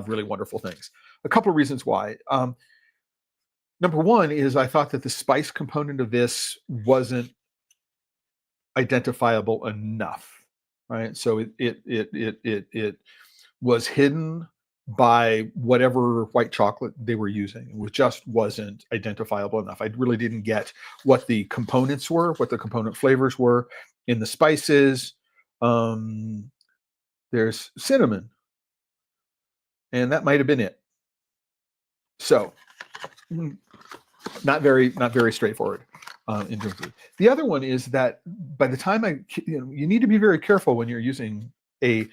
Speaker 1: really wonderful things. A couple of reasons why. Number one is I thought that the spice component of this wasn't identifiable enough, right? So it was hidden by whatever white chocolate they were using. It just wasn't identifiable enough. I really didn't get what the components were, what the component flavors were in the spices. There's cinnamon, and that might have been it. So not very straightforward in terms of it. The other one is that by the time you need to be very careful when you're using a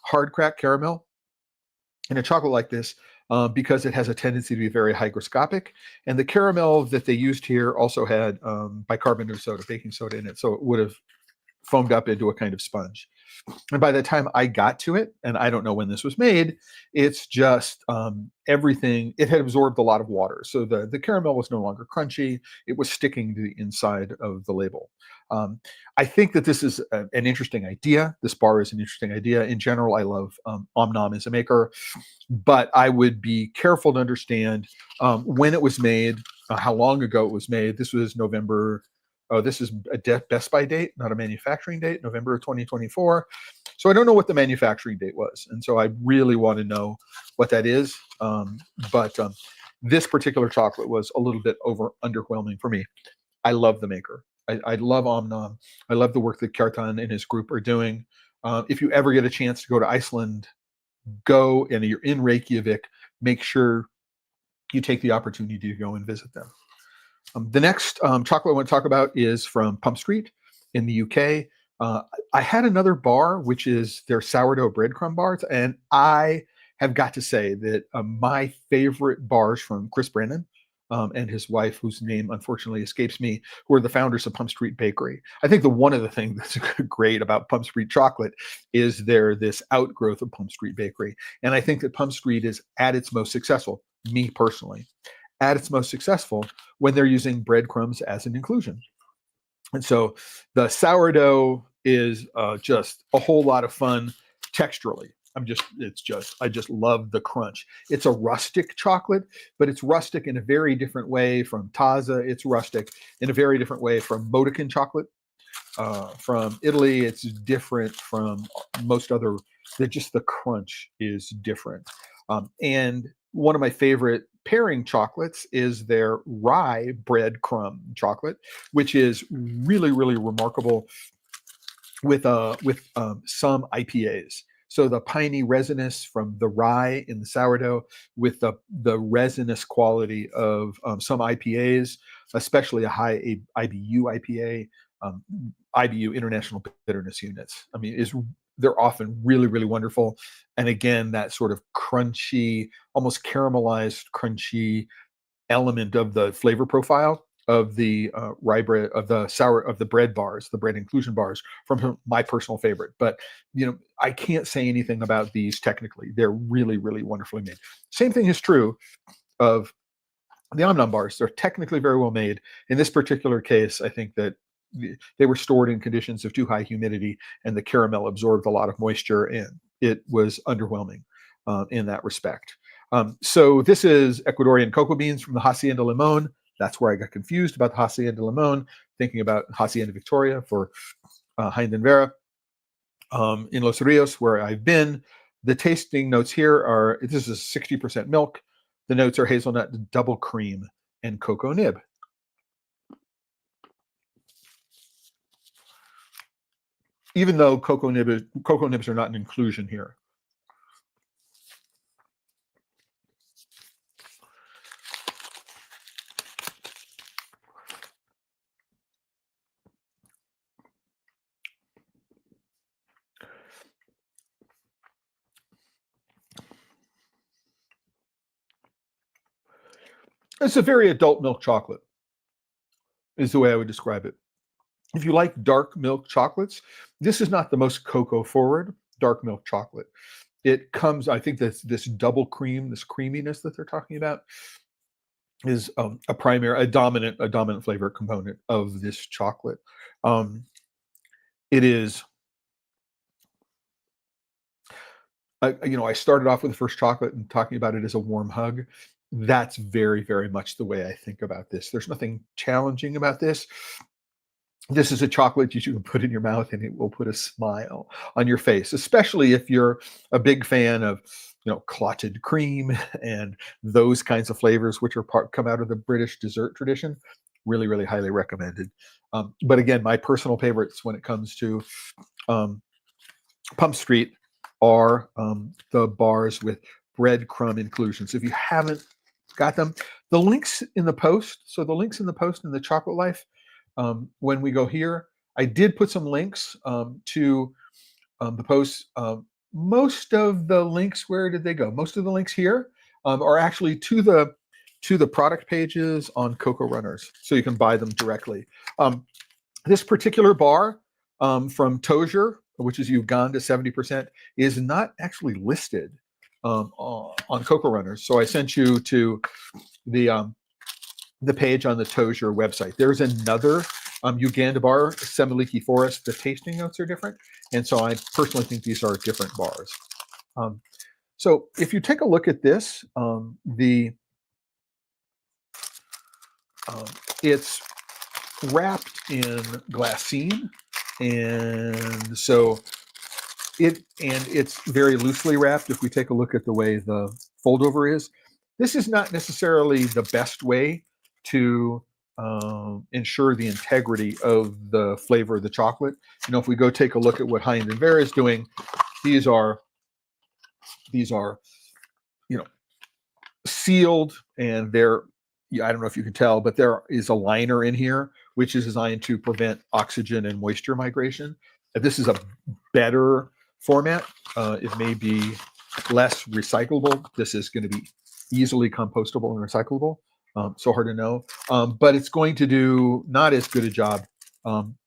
Speaker 1: hard crack caramel in a chocolate like this, because it has a tendency to be very hygroscopic. And the caramel that they used here also had bicarbonate of soda, baking soda in it, so it would have foamed up into a kind of sponge. And by the time I got to it, and I don't know when this was made, it's just everything. It had absorbed a lot of water, so the caramel was no longer crunchy. It was sticking to the inside of the label. I think that this is an interesting idea. This bar is an interesting idea. In general, I love Omnom as a maker, but I would be careful to understand when it was made, how long ago it was made. This was November. Oh, this is a Best By date, not a manufacturing date, November of 2024. So I don't know what the manufacturing date was. And so I really want to know what that is. But this particular chocolate was a little bit underwhelming for me. I love the maker. I love Omnom. I love the work that Kjartan and his group are doing. If you ever get a chance to go to Iceland, go, and you're in Reykjavik, make sure you take the opportunity to go and visit them. The next chocolate I want to talk about is from Pump Street in the UK. I had another bar, which is their sourdough breadcrumb bars, and I have got to say that my favorite bars from Chris Brennan and his wife, whose name unfortunately escapes me, who are the founders of Pump Street Bakery. I think one of the things that's great about Pump Street chocolate is they're this outgrowth of Pump Street Bakery. And I think that Pump Street is at its most successful, me personally, at its most successful when they're using breadcrumbs as an inclusion. And so the sourdough is just a whole lot of fun texturally. I just love the crunch. It's a rustic chocolate, but it's rustic in a very different way from Taza. It's rustic in a very different way from Modican chocolate. From Italy, it's different from most other. Just the crunch is different. And one of my favorite pairing chocolates is their rye breadcrumb chocolate, which is really, really remarkable with some IPAs. So the piney resinous from the rye in the sourdough with the resinous quality of some IPAs, especially a high IBU IPA, IBU International Bitterness Units. I mean, they're often really, really wonderful. And again, that sort of crunchy, almost caramelized, crunchy element of the flavor profile of the rye bread, of the bread bars, the bread inclusion bars, from my personal favorite. But I can't say anything about these technically. They're really, really wonderfully made. Same thing is true of the Omnom bars. They're technically very well made. In this particular case, I think that they were stored in conditions of too high humidity, and the caramel absorbed a lot of moisture, and it was underwhelming in that respect. So this is Ecuadorian cocoa beans from the Hacienda Limon. That's where I got confused about the Hacienda Limon, thinking about Hacienda Victoria for Heinde Verre. In Los Rios, where I've been, the tasting notes here are, this is 60% milk. The notes are hazelnut, double cream, and cocoa nib. Even though cocoa nibs are not an inclusion here. It's a very adult milk chocolate, is the way I would describe it. If you like dark milk chocolates, this is not the most cocoa forward dark milk chocolate. It comes, I think this double cream, this creaminess that they're talking about, is a dominant flavor component of this chocolate. It is, I started off with the first chocolate and talking about it as a warm hug. That's very, very much the way I think about this. There's nothing challenging about this. This is a chocolate you can put in your mouth and it will put a smile on your face, especially if you're a big fan of, clotted cream and those kinds of flavors, which come out of the British dessert tradition. Really, really highly recommended. But again, my personal favorites when it comes to Pump Street are the bars with breadcrumb inclusions. If you haven't got them, the links in the post. So the links in the post in the Chocolate Life. When we go here, I did put some links to the posts. Most of the links, where did they go? Most of the links here are actually to the product pages on Cocoa Runners, so you can buy them directly. This particular bar from Tosier, which is Uganda 70%, is not actually listed on Cocoa Runners. So I sent you to the page on the Tosier website. There's another Uganda bar, Semiliki Forest. The tasting notes are different, and so I personally think these are different bars. So if you take a look at this, it's wrapped in glassine, and so it's very loosely wrapped. If we take a look at the way the fold over is, this is not necessarily the best way to ensure the integrity of the flavor of the chocolate. If we go take a look at what Heinde Verre is doing, these are sealed, and they're, I don't know if you can tell, but there is a liner in here which is designed to prevent oxygen and moisture migration. This is a better format. It may be less recyclable. This is going to be easily compostable and recyclable. So hard to know, but it's going to do not as good a job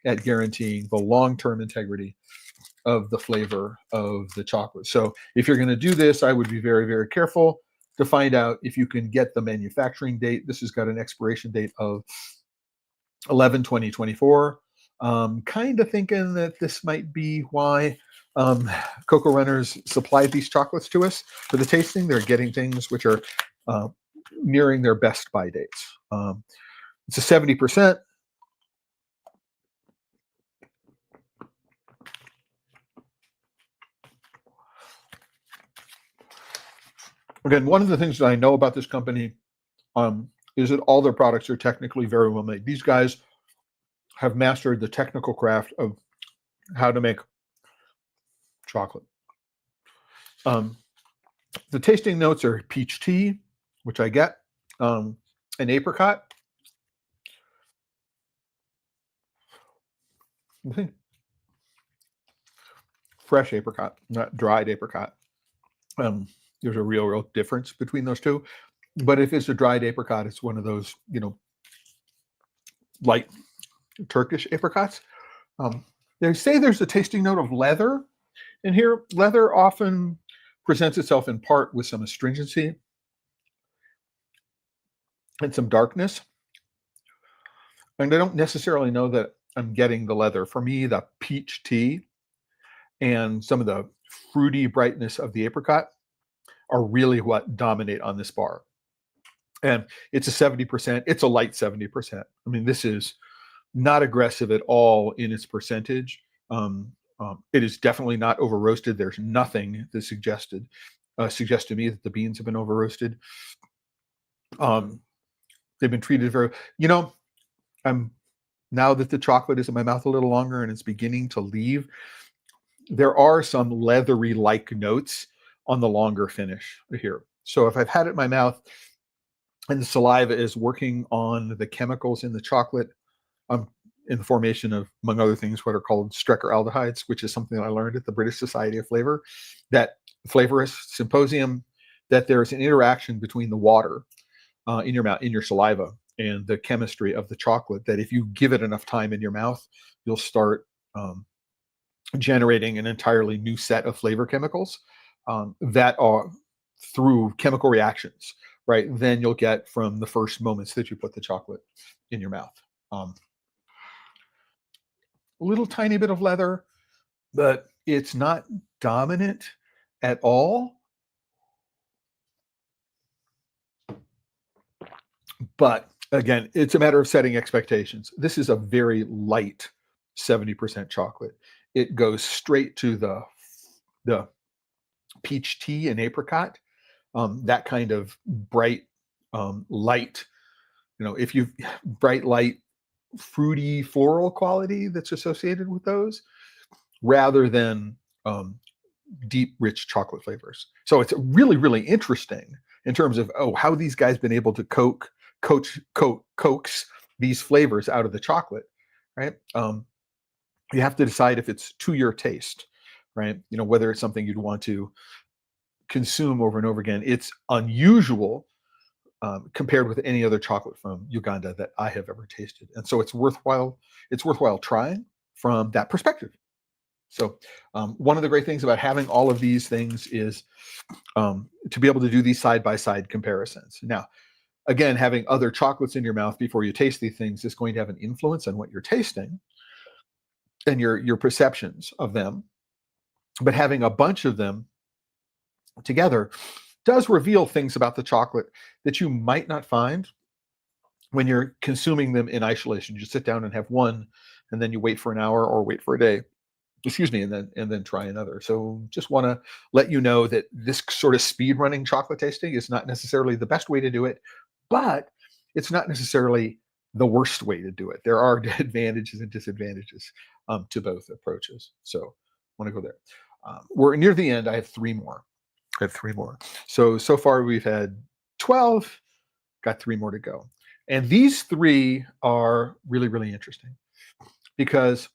Speaker 1: at guaranteeing the long-term integrity of the flavor of the chocolate. So if you're going to do this, I would be very, very careful to find out if you can get the manufacturing date. This has got an expiration date of 11/20/24. Kind of thinking that this might be why Cocoa Runners supplied these chocolates to us for the tasting. They're getting things which are nearing their best by dates. It's a 70%. Again, one of the things that I know about this company is that all their products are technically very well made. These guys have mastered the technical craft of how to make chocolate. The tasting notes are peach tea, which I get, an apricot. I think fresh apricot, not dried apricot. There's a real difference between those two. But if it's a dried apricot, it's one of those, light Turkish apricots. They say there's a tasting note of leather in here. Leather often presents itself in part with some astringency and some darkness. And I don't necessarily know that I'm getting the leather. For me, the peach tea and some of the fruity brightness of the apricot are really what dominate on this bar. And it's a 70%. It's a light 70%. I mean, this is not aggressive at all in its percentage. It is definitely not over roasted. There's nothing that suggests to me that the beans have been over roasted. They've been treated very, I'm now that the chocolate is in my mouth a little longer and it's beginning to leave, there are some leathery like notes on the longer finish here. So if I've had it in my mouth and the saliva is working on the chemicals in the chocolate, in the formation of, among other things, what are called Strecker aldehydes, which is something that I learned at the British Society of Flavor, that flavorist symposium, that there's an interaction between the water in your mouth, in your saliva, and the chemistry of the chocolate, that if you give it enough time in your mouth, you'll start generating an entirely new set of flavor chemicals that are through chemical reactions, right? Then you'll get from the first moments that you put the chocolate in your mouth. A little tiny bit of leather, but it's not dominant at all. But again, it's a matter of setting expectations. This is a very light 70% chocolate. It goes straight to the peach tea and apricot, that kind of bright, light, if you bright, light, fruity floral quality that's associated with those, rather than deep, rich chocolate flavors. So it's really interesting in terms of how these guys been able to coax these flavors out of the chocolate, right? You have to decide if it's to your taste, right? Whether it's something you'd want to consume over and over again. It's unusual compared with any other chocolate from Uganda that I have ever tasted. And so it's worthwhile trying from that perspective. So one of the great things about having all of these things is to be able to do these side-by-side comparisons. Now, again, having other chocolates in your mouth before you taste these things is going to have an influence on what you're tasting and your perceptions of them. But having a bunch of them together does reveal things about the chocolate that you might not find when you're consuming them in isolation. You sit down and have one, and then you wait for an hour or wait for a day, and then try another. So just want to let you know that this sort of speed running chocolate tasting is not necessarily the best way to do it, but it's not necessarily the worst way to do it. There are advantages and disadvantages to both approaches. So I want to go there. We're near the end. I have three more. So far we've had 12, got 3 more to go. And these 3 are really interesting because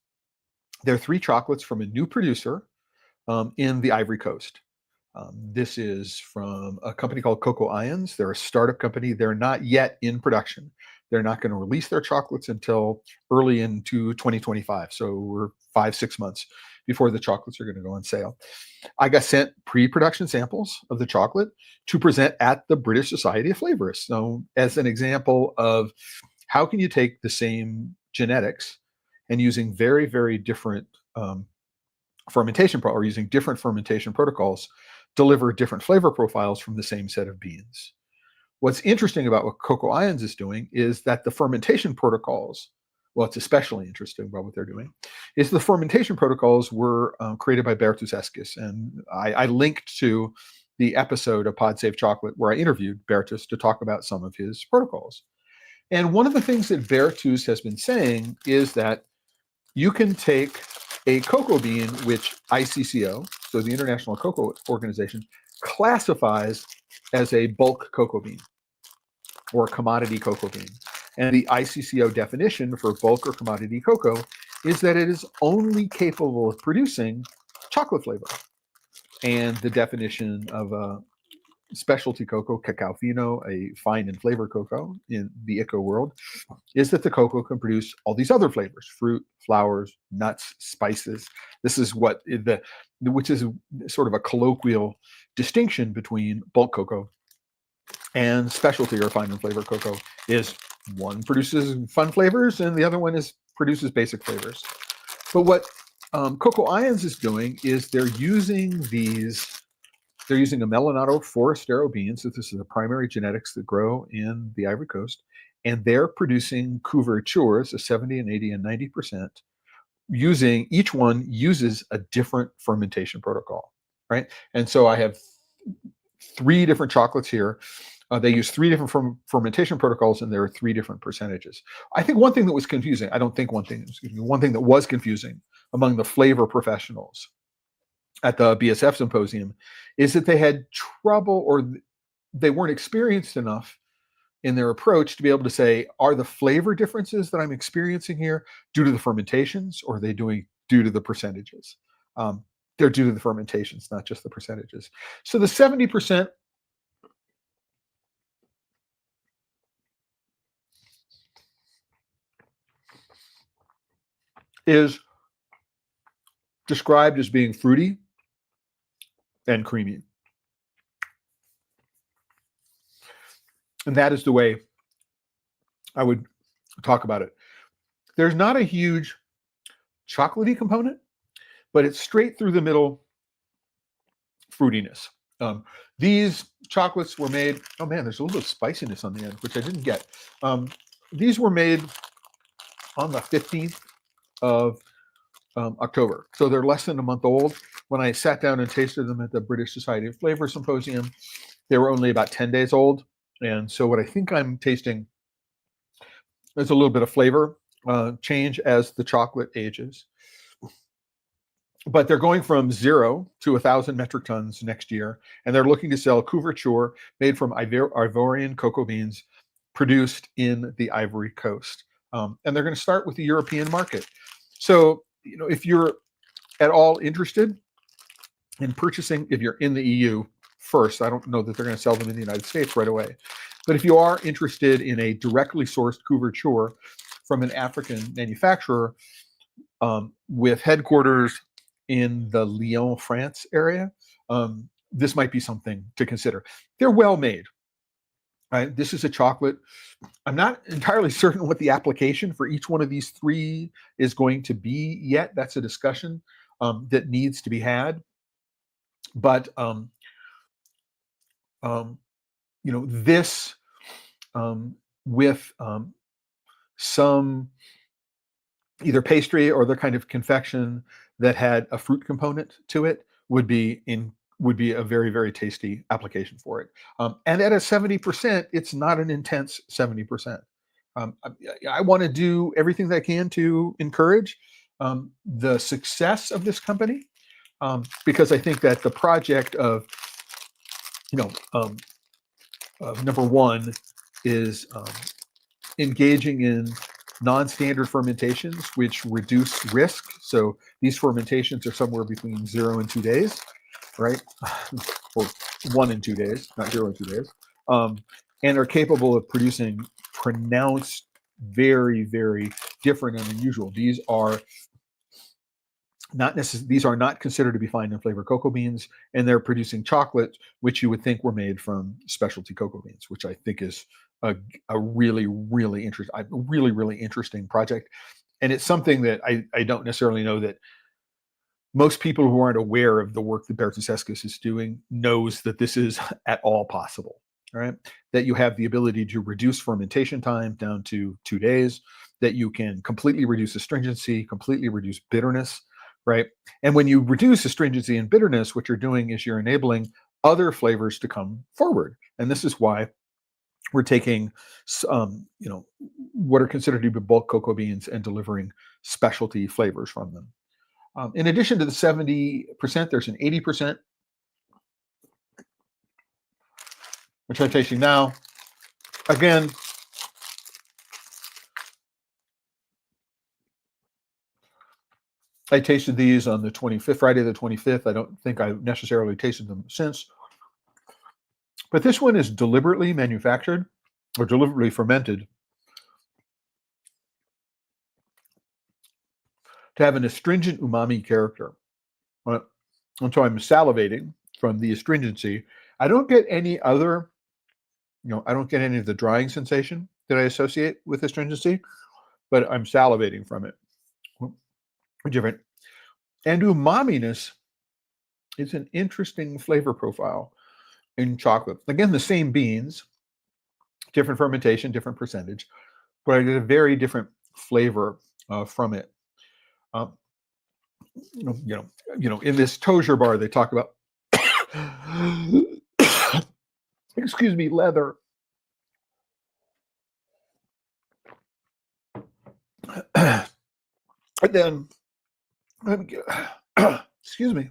Speaker 1: they're 3 chocolates from a new producer in the Ivory Coast. This is from a company called Cocoa Ions. They're a startup company. They're not yet in production. They're not going to release their chocolates until early into 2025. So we're 5-6 months before the chocolates are going to go on sale. I got sent pre-production samples of the chocolate to present at the British Society of Flavorists. So as an example of how can you take the same genetics and using very, very different using different fermentation protocols, deliver different flavor profiles from the same set of beans. What's interesting about what Cocoa Ions is doing is that the fermentation protocols, well, it's especially interesting about what they're doing, is the fermentation protocols were created by Bertus Esquis. And I linked to the episode of Pod Save Chocolate where I interviewed Bertus to talk about some of his protocols. And one of the things that Bertus has been saying is that you can take a cocoa bean, which ICCO, so the International Cocoa Organization, classifies as a bulk cocoa bean or a commodity cocoa bean. And the ICCO definition for bulk or commodity cocoa is that it is only capable of producing chocolate flavor. And the definition of a specialty cocoa, cacao fino, a fine and flavor cocoa in the ICCO world, is that the cocoa can produce all these other flavors: fruit, flowers, nuts, spices. This is which is sort of a colloquial distinction between bulk cocoa and specialty or fine and flavor cocoa. Is one produces fun flavors and the other one produces basic flavors. But what Cocoa Ions is doing is they're using a Melanado forastero bean. So this is the primary genetics that grow in the Ivory Coast. And they're producing couvertures, a 70 and 80 and 90%, each one uses a different fermentation protocol, right? And so I have 3 different chocolates here. They use 3 different fermentation protocols, and there are 3 different percentages. I think one thing that was confusing, one thing that was confusing among the flavor professionals at the BSF symposium is that they had trouble, or they weren't experienced enough in their approach to be able to say, are the flavor differences that I'm experiencing here due to the fermentations, or are they due to the percentages? They're due to the fermentations, not just the percentages. So the 70% is described as being fruity and creamy. And that is the way I would talk about it. There's not a huge chocolatey component, but it's straight through the middle fruitiness. These chocolates were made, oh man, there's a little bit of spiciness on the end, which I didn't get. These were made on the 15th of October. So they're less than a month old. When I sat down and tasted them at the British Society of Flavor Symposium, they were only about 10 days old. And so what I think I'm tasting is a little bit of flavor change as the chocolate ages. But they're going from 0 to 1,000 metric tons next year, and they're looking to sell couverture made from Ivorian cocoa beans produced in the Ivory Coast. And they're going to start with the European market. So, if you're at all interested in purchasing, if you're in the EU first, I don't know that they're going to sell them in the United States right away. But if you are interested in a directly sourced couverture from an African manufacturer with headquarters in the Lyon, France area, this might be something to consider. They're well made. Right? This is a chocolate. I'm not entirely certain what the application for each one of these 3 is going to be yet. That's a discussion that needs to be had. But this with some either pastry or other kind of confection that had a fruit component to it would be a very, very tasty application for it. And at a 70%, it's not an intense 70%. I want to do everything that I can to encourage the success of this company, because I think that the project of number one is engaging in non-standard fermentations, which reduce risk. So these fermentations are somewhere between 0 and 2 days, right? Or 1 and 2 days, not 0 and 2 days, and are capable of producing pronounced, very, very different and unusual. These are not considered to be fine and flavor cocoa beans, and they're producing chocolate, which you would think were made from specialty cocoa beans, which I think is a really, really interesting project. And it's something that I don't necessarily know that most people who aren't aware of the work that Bertusescus is doing knows that this is at all possible. Right? That you have the ability to reduce fermentation time down to 2 days, that you can completely reduce astringency, completely reduce bitterness, right? And when you reduce astringency and bitterness, what you're doing is you're enabling other flavors to come forward. And this is why we're taking, what are considered to be bulk cocoa beans and delivering specialty flavors from them. In addition to the 70%, there's an 80%, which I'm tasting now. Again, I tasted these on the 25th, Friday the 25th. I don't think I've necessarily tasted them since. But this one is deliberately manufactured or deliberately fermented to have an astringent umami character. And so I'm salivating from the astringency. I don't get any other, I don't get any of the drying sensation that I associate with astringency, but I'm salivating from it. Different. And umaminess is an interesting flavor profile in chocolate. Again, the same beans, different fermentation, different percentage, but I get a very different flavor from it. In this Tosier bar, they talk about, excuse me, leather. And then, excuse me,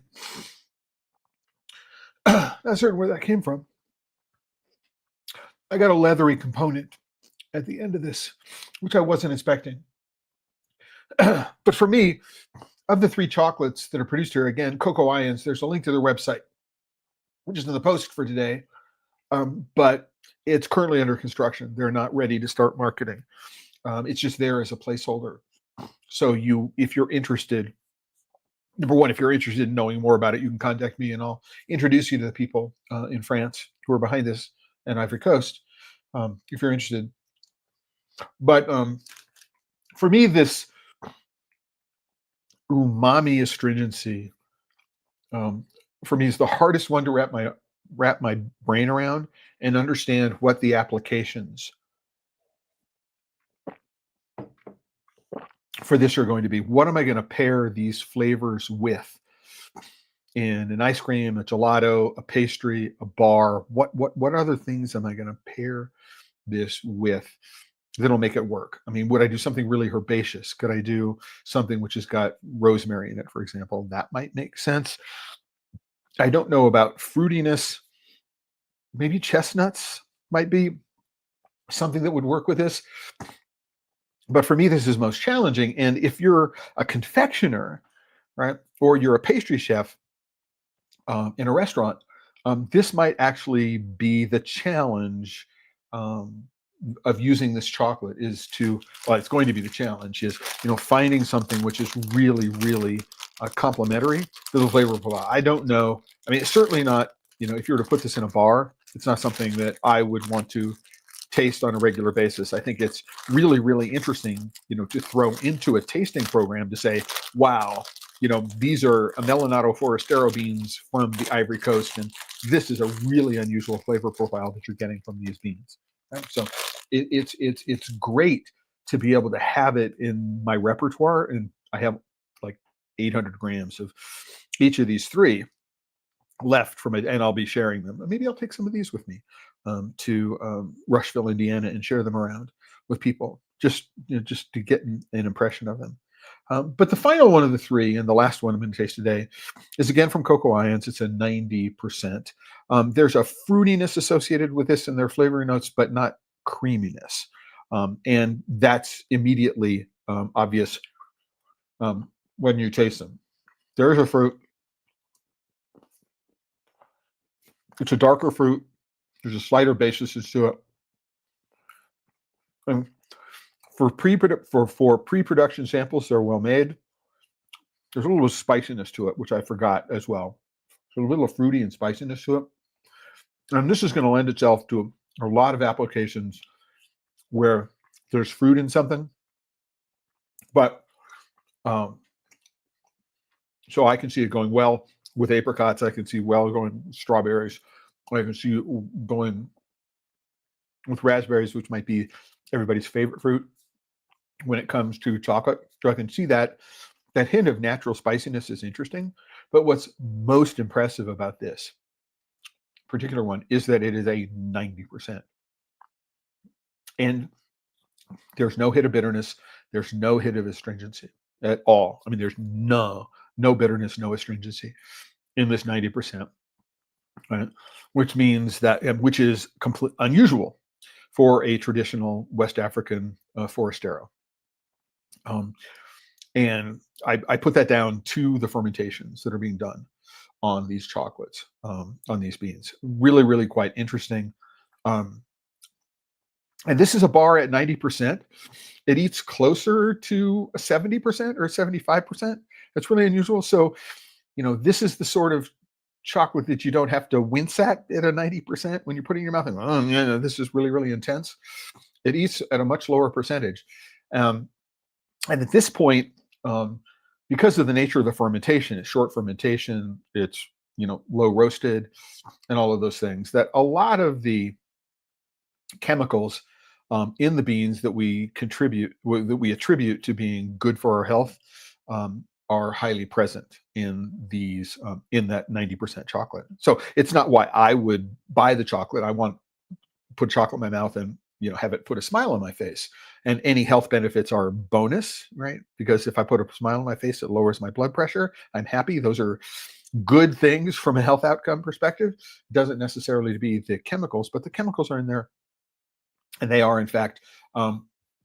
Speaker 1: not certain where that came from. I got a leathery component at the end of this, which I wasn't expecting. But for me, of the 3 chocolates that are produced here, again, Cocoa Ions, there's a link to their website, which is in the post for today. But it's currently under construction. They're not ready to start marketing. It's just there as a placeholder. So if you're interested, number one, if you're interested in knowing more about it, you can contact me and I'll introduce you to the people in France who are behind this and Ivory Coast, if you're interested. But for me, this umami astringency, for me, is the hardest one to wrap my brain around and understand what the applications for this are going to be. What am I going to pair these flavors with in an ice cream, a gelato, a pastry, a bar? What other things am I going to pair this with that'll make it work? I mean, would I do something really herbaceous? Could I do something which has got rosemary in it, for example? That might make sense. I don't know about fruitiness. Maybe chestnuts might be something that would work with this. But for me, this is most challenging. And if you're a confectioner, right, or you're a pastry chef in a restaurant, this might actually be the challenge of using this chocolate it's going to be the challenge is, finding something which is really, really complementary to the flavor profile. I don't know. I mean, it's certainly not, if you were to put this in a bar, it's not something that I would want to taste on a regular basis. I think it's really, really interesting, to throw into a tasting program to say, wow, these are Amelionato Forastero beans from the Ivory Coast, and this is a really unusual flavor profile that you're getting from these beans. Right? So it's great to be able to have it in my repertoire, and I have like 800 grams of each of these 3 left from it, and I'll be sharing them. Maybe I'll take some of these with me to Rushville, Indiana, and share them around with people, just to get an impression of them. But the final one of the 3, and the last one I'm going to taste today, is again from Cocoa Ions. It's a 90%. There's a fruitiness associated with this in their flavoring notes, but not creaminess. And that's immediately obvious when you taste them. There's a fruit. It's a darker fruit. There's a slight herbaceousness to it. And for pre-production samples, they're well made. There's a little spiciness to it, which I forgot as well. So a little fruity and spiciness to it. And this is going to lend itself to a lot of applications where there's fruit in something, But so I can see it going well with apricots. I can see well going with strawberries. I can see it going with raspberries, which might be everybody's favorite fruit when it comes to chocolate. So I can see that hint of natural spiciness is interesting. But what's most impressive about this particular one is that it is a 90%. And there's no hit of bitterness. There's no hit of astringency at all. I mean, there's no bitterness, no astringency in this 90%, right? Which means that, which is unusual for a traditional West African forastero. And I put that down to the fermentations that are being done on these chocolates, on these beans. Really, really quite interesting. And this is a bar at 90%. It eats closer to a 70% or 75%. That's really unusual. So, this is the sort of chocolate that you don't have to wince at a 90% when you're putting in your mouth. And, oh, yeah, this is really, really intense. It eats at a much lower percentage. And at this point, because of the nature of the fermentation, it's short fermentation, it's, low roasted and all of those things, that a lot of the chemicals in the beans that we attribute to being good for our health are highly present in these in that 90% chocolate. So it's not why I would buy the chocolate. I want to put chocolate in my mouth and have it put a smile on my face. And any health benefits are bonus, right? Because if I put a smile on my face, it lowers my blood pressure. I'm happy. Those are good things from a health outcome perspective. It doesn't necessarily be the chemicals, but the chemicals are in there. And they are, in fact,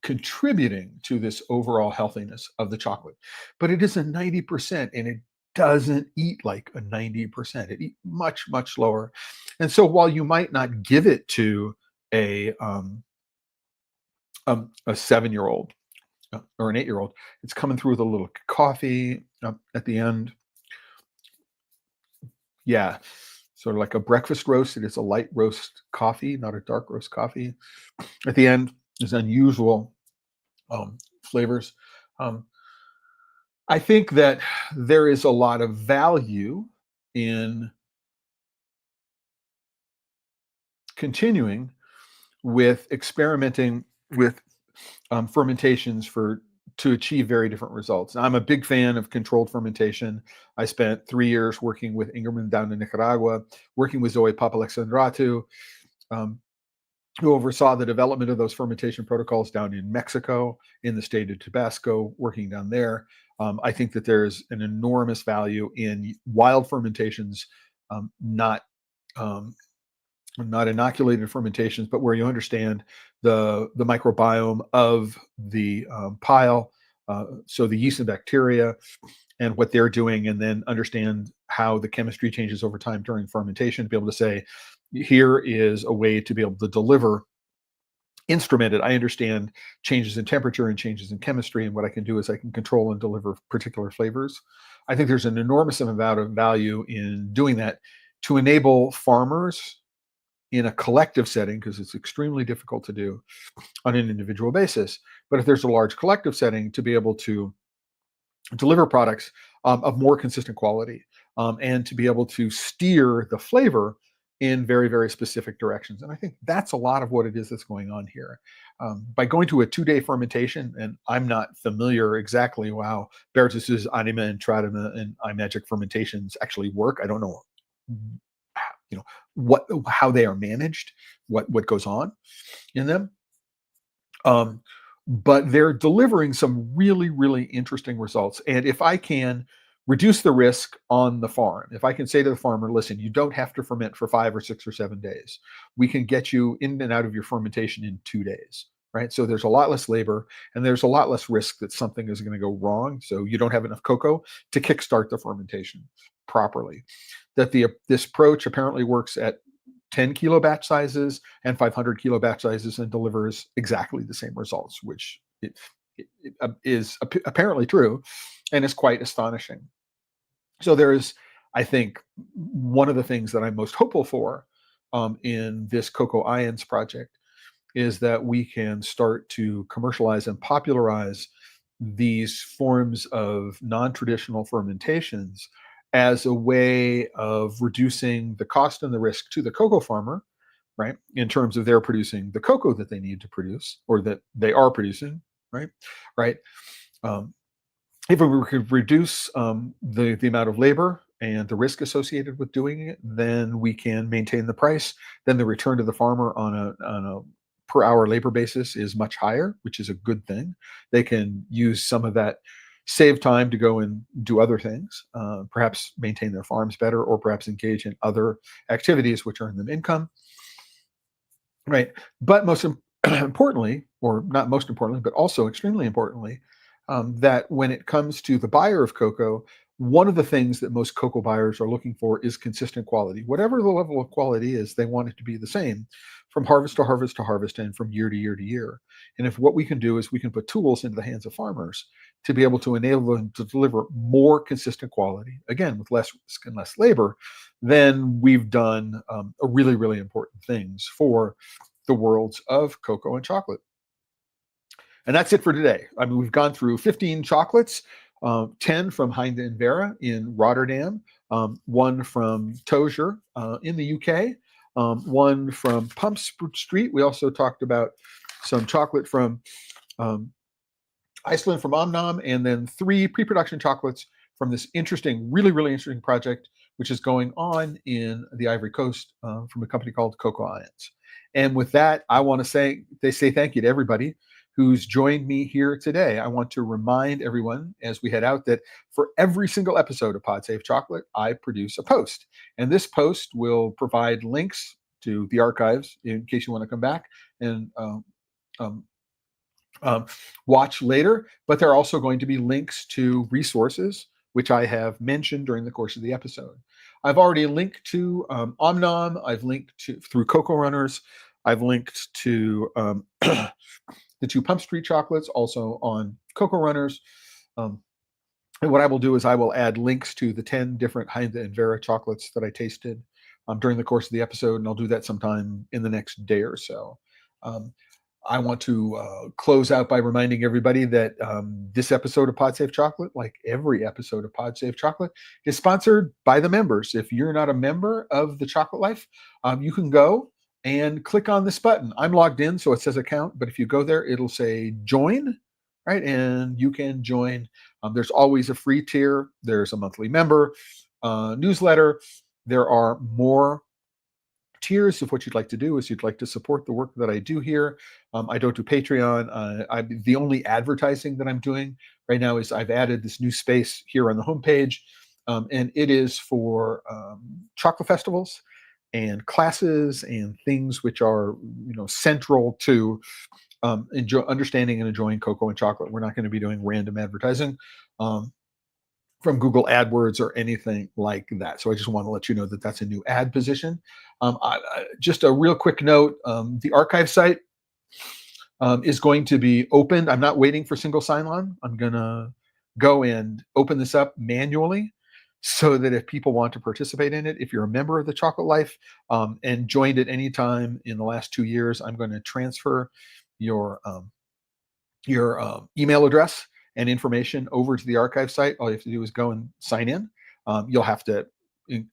Speaker 1: contributing to this overall healthiness of the chocolate. But it is a 90%, and it doesn't eat like a 90%. It eats much, much lower. And so while you might not give it to a 7-year-old or an 8-year-old, it's coming through with a little coffee at the end. Yeah, sort of like a breakfast roast. It is a light roast coffee, not a dark roast coffee. At the end, there's unusual flavors. I think that there is a lot of value in continuing with experimenting with fermentations to achieve very different results. Now, I'm a big fan of controlled fermentation. I spent 3 years working with Ingerman down in Nicaragua, working with Zoe Papalexandratu, who oversaw the development of those fermentation protocols down in Mexico, in the state of Tabasco, working down there. I think that there's an enormous value in wild fermentations, not inoculated fermentations, but where you understand the microbiome of the pile, so the yeast and bacteria and what they're doing, and then understand how the chemistry changes over time during fermentation to be able to say, here is a way to be able to deliver instrumented. I understand changes in temperature and changes in chemistry, and what I can do is I can control and deliver particular flavors. I think there's an enormous amount of value in doing that to enable farmers in a collective setting, because it's extremely difficult to do on an individual basis. But if there's a large collective setting, to be able to deliver products of more consistent quality, and to be able to steer the flavor in very, very specific directions. And I think that's a lot of what it is that's going on here. By going to a 2-day fermentation, and I'm not familiar exactly how Bertus's Anima and Tradema and iMagic fermentations actually work. I don't know, how they are managed, what goes on in them. But they're delivering some really, really interesting results. And if I can reduce the risk on the farm, if I can say to the farmer, listen, you don't have to ferment for 5 or 6 or 7 days. We can get you in and out of your fermentation in 2 days, right? So there's a lot less labor, and there's a lot less risk that something is going to go wrong. So you don't have enough cocoa to kickstart the fermentation properly. That this approach apparently works at 10 kilo batch sizes and 500 kilo batch sizes and delivers exactly the same results, which is apparently true and is quite astonishing. So there is, I think, one of the things that I'm most hopeful for in this Cocoa Ions project is that we can start to commercialize and popularize these forms of non-traditional fermentations as a way of reducing the cost and the risk to the cocoa farmer, right? In terms of they're producing the cocoa that they need to produce, or that they are producing, right? Right. Um, if we could reduce the amount of labor and the risk associated with doing it, then we can maintain the price. Then the return to the farmer on a per hour labor basis is much higher, which is a good thing. They can use some of that save time to go and do other things, perhaps maintain their farms better, or perhaps engage in other activities which earn them income. Right. But most importantly, or not most importantly, but also extremely importantly, that when it comes to the buyer of cocoa, one of the things that most cocoa buyers are looking for is consistent quality. Whatever the level of quality is, they want it to be the same from harvest to harvest to harvest and from year to year to year. And if what we can do is we can put tools into the hands of farmers to be able to enable them to deliver more consistent quality, again, with less risk and less labor, then we've done a really, really important things for the worlds of cocoa and chocolate. And that's it for today. I mean, we've gone through 15 chocolates, 10 from Heinde Verre in Rotterdam, one from Tosier in the UK, one from Pump Street. We also talked about some chocolate from Iceland from Omnom, and then 3 pre-production chocolates from this interesting, really, really interesting project, which is going on in the Ivory Coast from a company called Cocoa Ions. And with that, I want to say thank you to everybody who's joined me here today. I want to remind everyone as we head out that for every single episode of Pod Save Chocolate, I produce a post. And this post will provide links to the archives in case you want to come back and watch later. But there are also going to be links to resources, which I have mentioned during the course of the episode. I've already linked to Omnom. I've linked to through Cocoa Runners. I've linked to the 2 Pump Street chocolates, also on Cocoa Runners. And what I will do is I will add links to the 10 different Heinde and Verre chocolates that I tasted during the course of the episode, and I'll do that sometime in the next day or so. I want to close out by reminding everybody that this episode of Pod Save Chocolate, like every episode of Pod Save Chocolate, is sponsored by the members. If you're not a member of The Chocolate Life, you can go and click on this button. I'm logged in, so it says account, but if you go there, it'll say join, right? And you can join. There's always a free tier. There's a monthly member newsletter. There are more tiers. If what you'd like to do is you'd like to support the work that I do here. I don't do Patreon. The only advertising that I'm doing right now is I've added this new space here on the homepage, and it is for chocolate festivals and classes and things which are central to understanding and enjoying cocoa and chocolate. We're not going to be doing random advertising from Google AdWords or anything like that. So I just want to let you know that that's a new ad position. Just a real quick note, the archive site is going to be opened. I'm not waiting for single sign-on. I'm going to go and open this up manually so that if people want to participate in it, if you're a member of the Chocolate Life and joined at any time in the last 2 years, I'm going to transfer your email address and information over to the archive site. All you have to do is go and sign in. You'll have to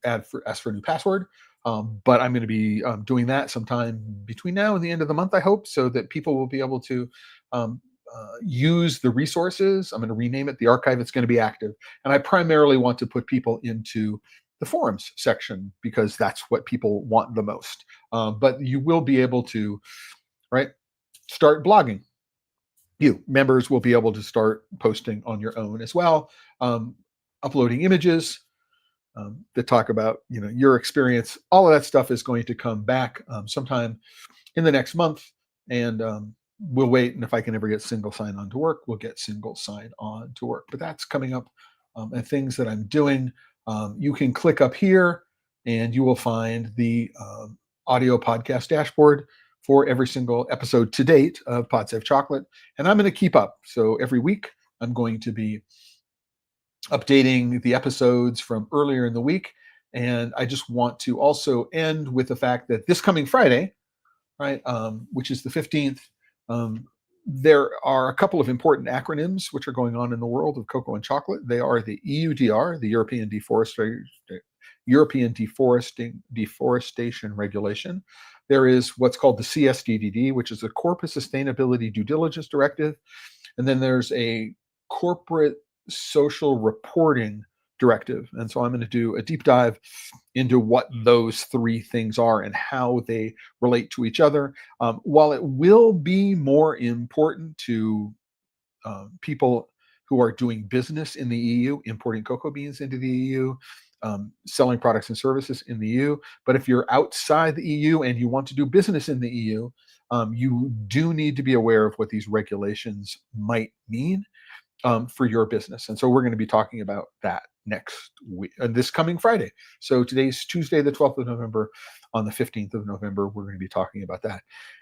Speaker 1: ask for a new password, but I'm going to be doing that sometime between now and the end of the month, I hope, so that people will be able to use the resources. I'm going to rename it the archive. It's going to be active. And I primarily want to put people into the forums section because that's what people want the most. But you will be able to, start blogging. You members will be able to start posting on your own as well, uploading images that talk about your experience. All of that stuff is going to come back sometime in the next month, and we'll wait. And if I can ever get single sign on to work, we'll get single sign on to work. But that's coming up, and things that I'm doing. You can click up here, and you will find the audio podcast dashboard for every single episode to date of Pod Save Chocolate. And I'm going to keep up. So every week, I'm going to be updating the episodes from earlier in the week. And I just want to also end with the fact that this coming Friday, which is the 15th, There are a couple of important acronyms which are going on in the world of cocoa and chocolate. They are the EUDR, the Deforestation Regulation. There is what's called the CSDDD, which is the Corporate Sustainability Due Diligence Directive. And then there's a Corporate Social Reporting Directive. And so I'm going to do a deep dive into what those three things are and how they relate to each other. While it will be more important to people who are doing business in the EU, importing cocoa beans into the EU, selling products and services in the EU. But if you're outside the EU and you want to do business in the EU, you do need to be aware of what these regulations might mean for your business. And so we're going to be talking about that next week, this coming Friday. So today's Tuesday, the 12th of November. On the 15th of November, we're going to be talking about that.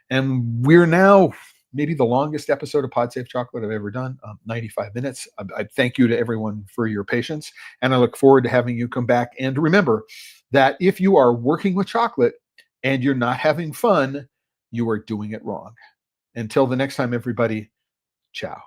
Speaker 1: And we're now maybe the longest episode of Pod Safe Chocolate I've ever done, 95 minutes. I thank you to everyone for your patience, and I look forward to having you come back. And remember that if you are working with chocolate and you're not having fun, you are doing it wrong. Until the next time, everybody, ciao.